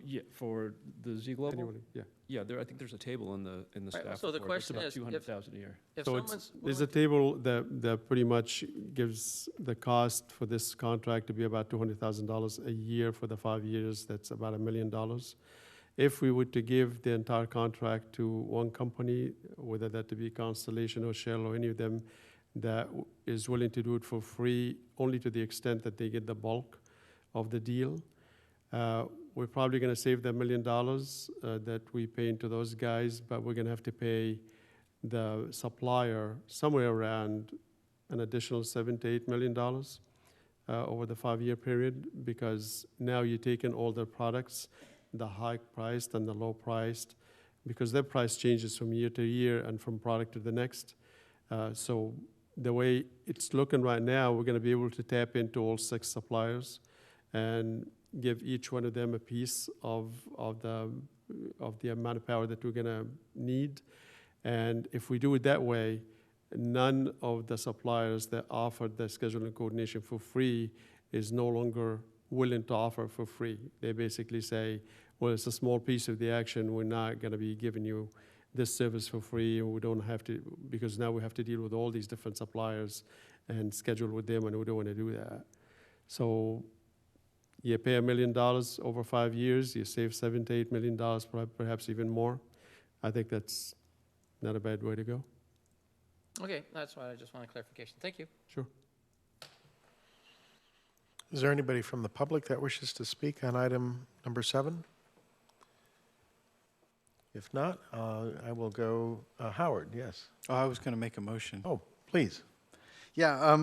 Yeah, for the Z Global? annually, yeah. Yeah, I think there's a table in the Right, staff so the report. question It's is, about 200,000 a year. If So someone's there's a willing to- table that pretty much gives the cost for this contract to be about $200,000 a year for the 5 years. That's about $1 million. If we were to give the entire contract to one company, whether that to be Constellation or Shell or any of them, that is willing to do it for free, only to the extent that they get the bulk of the deal, we're probably going to save the $1 million that we pay into those guys, but we're going to have to pay the supplier somewhere around an additional $7 to $8 million over the 5-year period, because now you're taking all their products, the high priced and the low priced, because their price changes from year to year and from product to the next. So the way it's looking right now, we're going to be able to tap into all 6 suppliers and give each one of them a piece of the amount of power that we're going to need. And if we do it that way, none of the suppliers that offered the scheduling coordination for free is no longer willing to offer for free. They basically say, well, it's a small piece of the action. We're not going to be giving you this service for free, and we don't have to, because now we have to deal with all these different suppliers and schedule with them, and we don't want to do that. So you pay $1 million over 5 years, you save $7 to $8 million, perhaps even more. I think that's not a bad way to go. Okay, that's why I just wanted clarification. Thank you. Sure. Is there anybody from the public that wishes to speak on item number 7? If not, I will go, Howard, yes. Oh, I was going to make a motion. Oh, please. Yeah,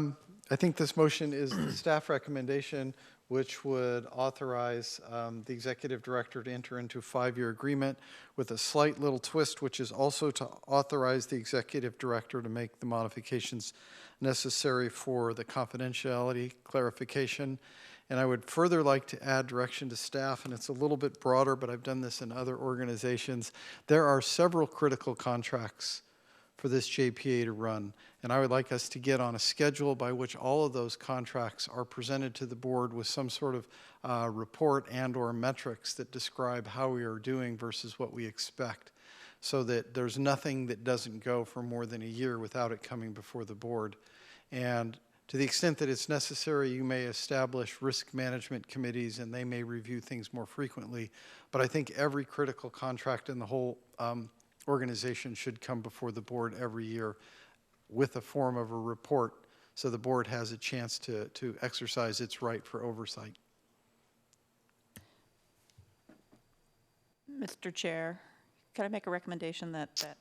I think this motion is the staff recommendation, which would authorize the executive director to enter into a 5-year agreement with a slight little twist, which is also to authorize the executive director to make the modifications necessary for the confidentiality clarification. And I would further like to add direction to staff, and it's a little bit broader, but I've done this in other organizations. There are several critical contracts for this JPA to run, and I would like us to get on a schedule by which all of those contracts are presented to the board with some sort of report and/or metrics that describe how we are doing versus what we expect, so that there's nothing that doesn't go for more than a year without it coming before the board. And to the extent that it's necessary, you may establish risk management committees, and they may review things more frequently. But I think every critical contract in the whole organization should come before the board every year with a form of a report, so the board has a chance to exercise its right for oversight. Mr. Chair, can I make a recommendation that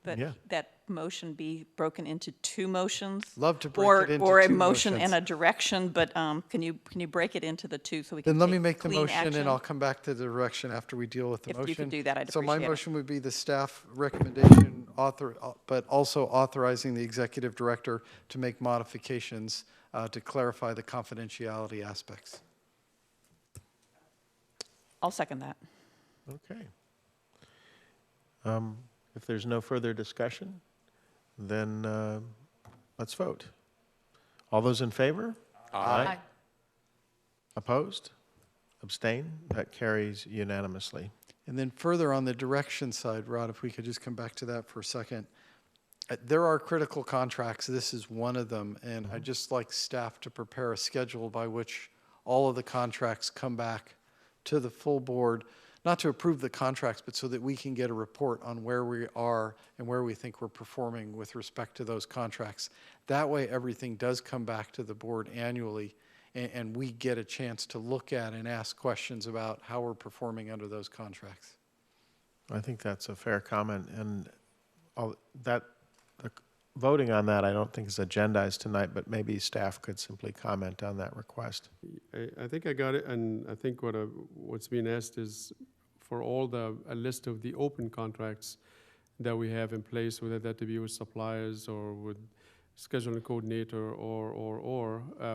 Yeah. that motion be broken into 2 motions? Love to break it into or a 2 motion motions. and a direction, but can you break it into the 2 so we can Then let take me make the clean motion, action? and I'll come back to the direction after we deal with the If motion. you could do that, I'd So my appreciate it. motion would be the staff recommendation, but also authorizing the executive director to make modifications to clarify the confidentiality aspects. I'll second that. Okay. If there's no further discussion, then let's vote. All those in favor? Aye. Opposed? Abstain? That carries unanimously. And then further on the direction side, Rod, if we could just come back to that for a second. There are critical contracts. This is one of them. And I'd just like staff to prepare a schedule by which all of the contracts come back to the full board, not to approve the contracts, but so that we can get a report on where we are and where we think we're performing with respect to those contracts. That way, everything does come back to the board annually, and we get a chance to look at and ask questions about how we're performing under those contracts. I think that's a fair comment, and voting on that I don't think is agendized tonight, but maybe staff could simply comment on that request. I think I got it, and I think what's being asked is for all a list of the open contracts that we have in place, whether that to be with suppliers or with scheduling coordinator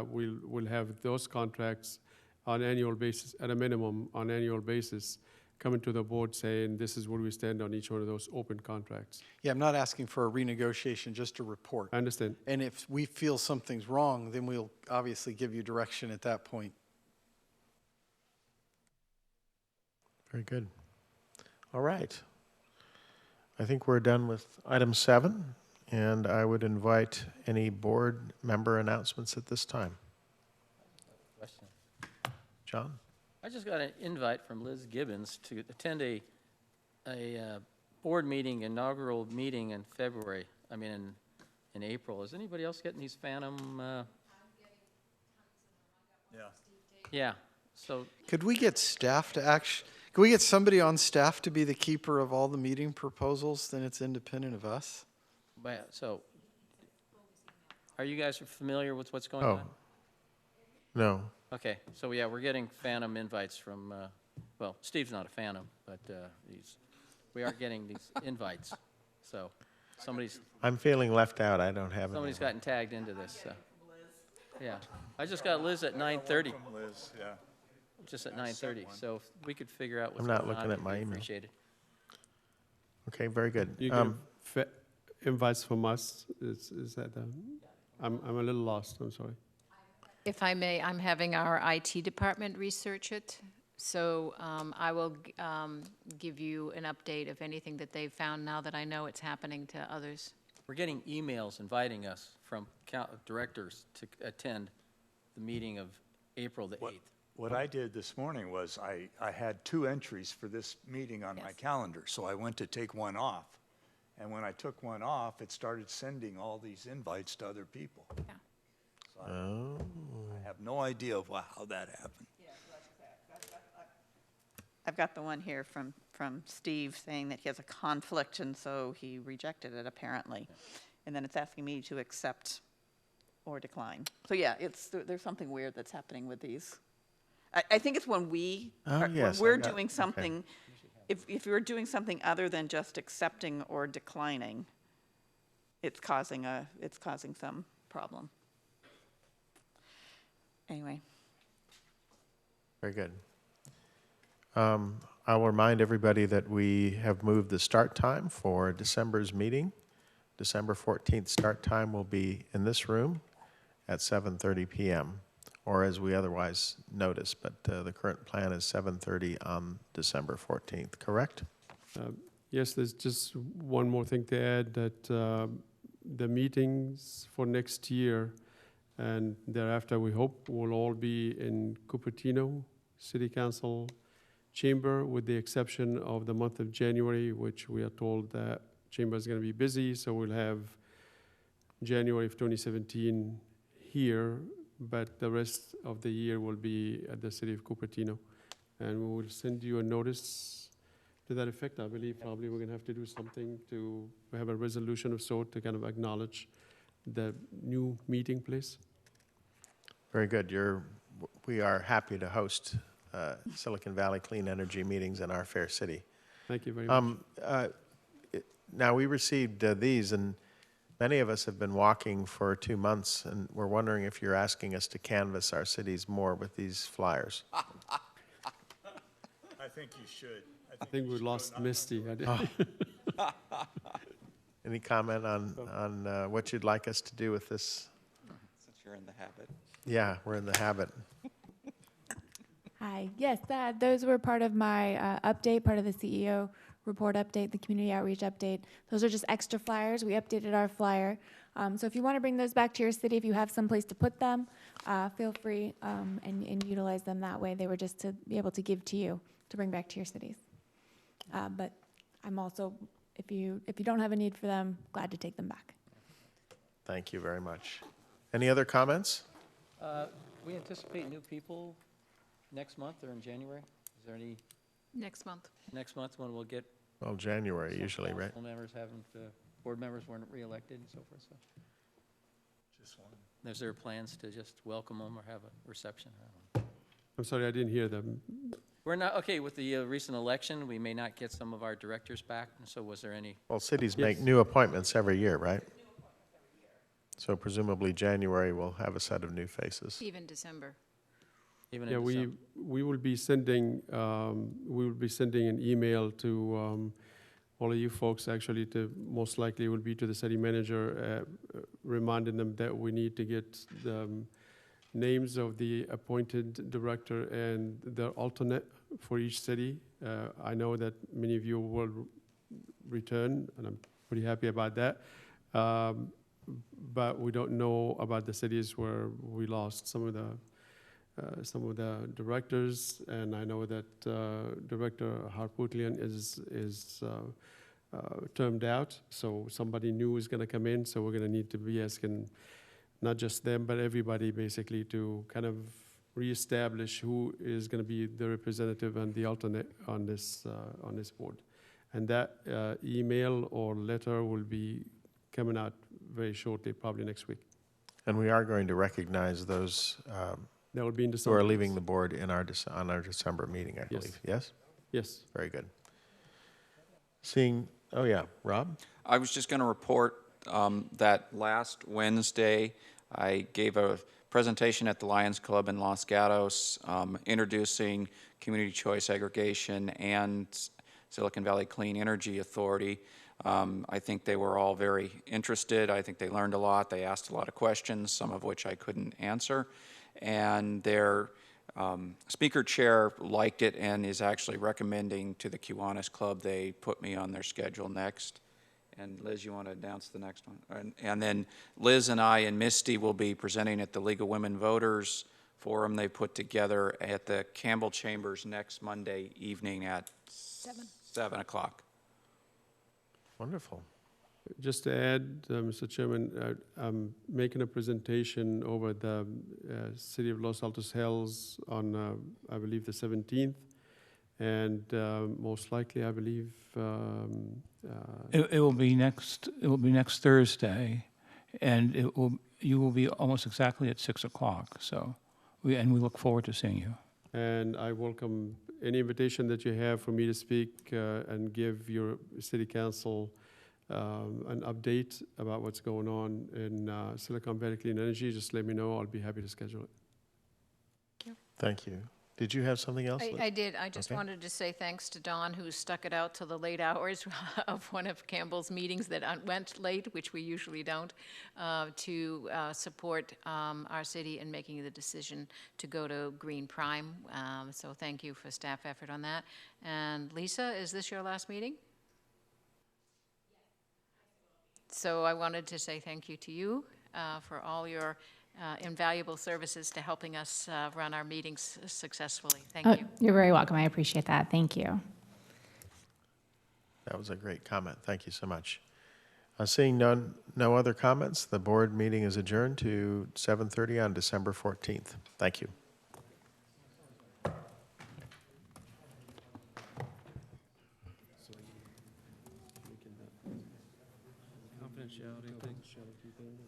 we'll have those contracts on annual basis, at a minimum, on annual basis, coming to the board saying this is where we stand on each one of those open contracts. Yeah, I'm not asking for a renegotiation, just a report. I understand. And if we feel something's wrong, then we'll obviously give you direction at that point. Very good. All right. I think we're done with item 7, and I would invite any board member announcements at this time. Question. John? I just got an invite from Liz Gibbons to attend a board meeting, inaugural meeting in February, in April. Is anybody else getting these phantom? I'm getting tons of them. Yeah, so. Could we get staff to could we get somebody on staff to be the keeper of all the meeting proposals? Then it's independent of us. So, are you guys familiar with what's going on? No. Okay, so yeah, we're getting phantom invites from, well, Steve's not a phantom, but we are getting these invites. So somebody's I'm feeling left out. I don't have any. somebody's gotten tagged into this. Yeah, I just got Liz at 9:30. Liz, yeah. Just at 9:30. So if we could figure out what's I'm not going on, looking at it'd my be email. appreciated. Okay, very good. You get invites from us. Is that I'm a little lost. I'm sorry. If I may, I'm having our IT department research it, so I will give you an update of anything that they've found now that I know it's happening to others. We're getting emails inviting us from directors to attend the meeting of April the 8th. What I did this morning was I had 2 entries for this meeting on my Yes. calendar, so I went to take one off. And when I took one off, it started sending all these invites to other people. Yeah. So I have no idea of how that happened. I've got the one here from Steve saying that he has a conflict, and so he rejected it, apparently. And then it's asking me to accept or decline. So yeah, there's something weird that's happening with these. I think it's when when yes, we're I got- doing something, if you're doing something other than just accepting or declining, it's causing some problem. Anyway. Very good. I'll remind everybody that we have moved the start time for December's meeting. December 14th start time will be in this room at 7:30 p.m., or as we otherwise notice, but the current plan is 7:30 on December 14th, correct? Yes, there's just one more thing to add, that the meetings for next year and thereafter, we hope, will all be in Cupertino City Council chamber, with the exception of the month of January, which we are told that chamber is going to be busy, so we'll have January of 2017 here, but the rest of the year will be at the city of Cupertino. And we will send you a notice to that effect. I believe probably we're going to have to do something to have a resolution of sort to kind of acknowledge the new meeting place. Very good. We are happy to host Silicon Valley Clean Energy meetings in our fair city. Thank you very much. Now, we received these, and many of us have been walking for 2 months, and we're wondering if you're asking us to canvass our cities more with these flyers. I think you should. I think we lost Misty. Any comment on what you'd like us to do with this? Since you're in the habit. Yeah, we're in the habit. Hi. Yes, those were part of my update, part of the CEO report update, the community outreach update. Those are just extra flyers. We updated our flyer. So if you want to bring those back to your city, if you have some place to put them, feel free and utilize them that way. They were just to be able to give to you to bring back to your cities. But I'm also, if you don't have a need for them, glad to take them back. Thank you very much. Any other comments? We anticipate new people next month or in January? Is there any Next month. next month when we'll get Well, January some usually, right? council members board members weren't reelected and so forth, so. Just one. Is there plans to just welcome them or have a reception? I don't know. I'm sorry, I didn't hear them. We're not, okay, with the recent election, we may not get some of our directors back, and so was there any? Well, cities Yes. make new appointments every year, right? So presumably January will have a set of new faces. Even December. Even Yeah, in December? we will be sending an email to all of you folks, actually, most likely will be to the city manager, reminding them that we need to get the names of the appointed director and their alternate for each city. I know that many of you will return, and I'm pretty happy about that. But we don't know about the cities where we lost some of the directors, and I know that Director Harputlian is termed out, so somebody new is going to come in, so we're going to need to be asking not just them, but everybody basically to kind of reestablish who is going to be the representative and the alternate on this board. And that email or letter will be coming out very shortly, probably next week. And we are going to recognize those That will be in who December. are leaving the board on our December meeting, I believe. Yes? Yes. Very good. Rob? I was just going to report that last Wednesday, I gave a presentation at the Lions Club in Los Gatos introducing community choice aggregation and Silicon Valley Clean Energy Authority. I think they were all very interested. I think they learned a lot. They asked a lot of questions, some of which I couldn't answer. and their speaker chair liked it and is actually recommending to the Kiwanis Club they put me on their schedule next. And Liz, you want to announce the next one? And then Liz and I and Misty will be presenting at the League of Women Voters Forum they put together at the Campbell Chambers next Monday evening at 7 o'clock. Wonderful. Just to add, Mr. Chairman, I'm making a presentation over at the City of Los Altos Hills on, I believe, the 17th. And most likely, I believe... It will be next Thursday, and you will be almost exactly at 6 o'clock, so, we look forward to seeing you. And I welcome any invitation that you have for me to speak and give your city council an update about what's going on in Silicon Valley Clean Energy. Just let me know. I'll be happy to schedule it. Thank you. Did you have something else? I did. I just Okay. wanted to say thanks to Don, who stuck it out till the late hours of one of Campbell's meetings that went late, which we usually don't, to support our city in making the decision to go to Green Prime. So thank you for staff effort on that. And Lisa, is this your last meeting? So I wanted to say thank you to you for all your invaluable services to helping us run our meetings successfully. Thank you. You're very welcome. I appreciate that. Thank you. That was a great comment. Thank you so much. Seeing no other comments, the board meeting is adjourned to 7:30 on December 14th. Thank you. Confidentiality thing.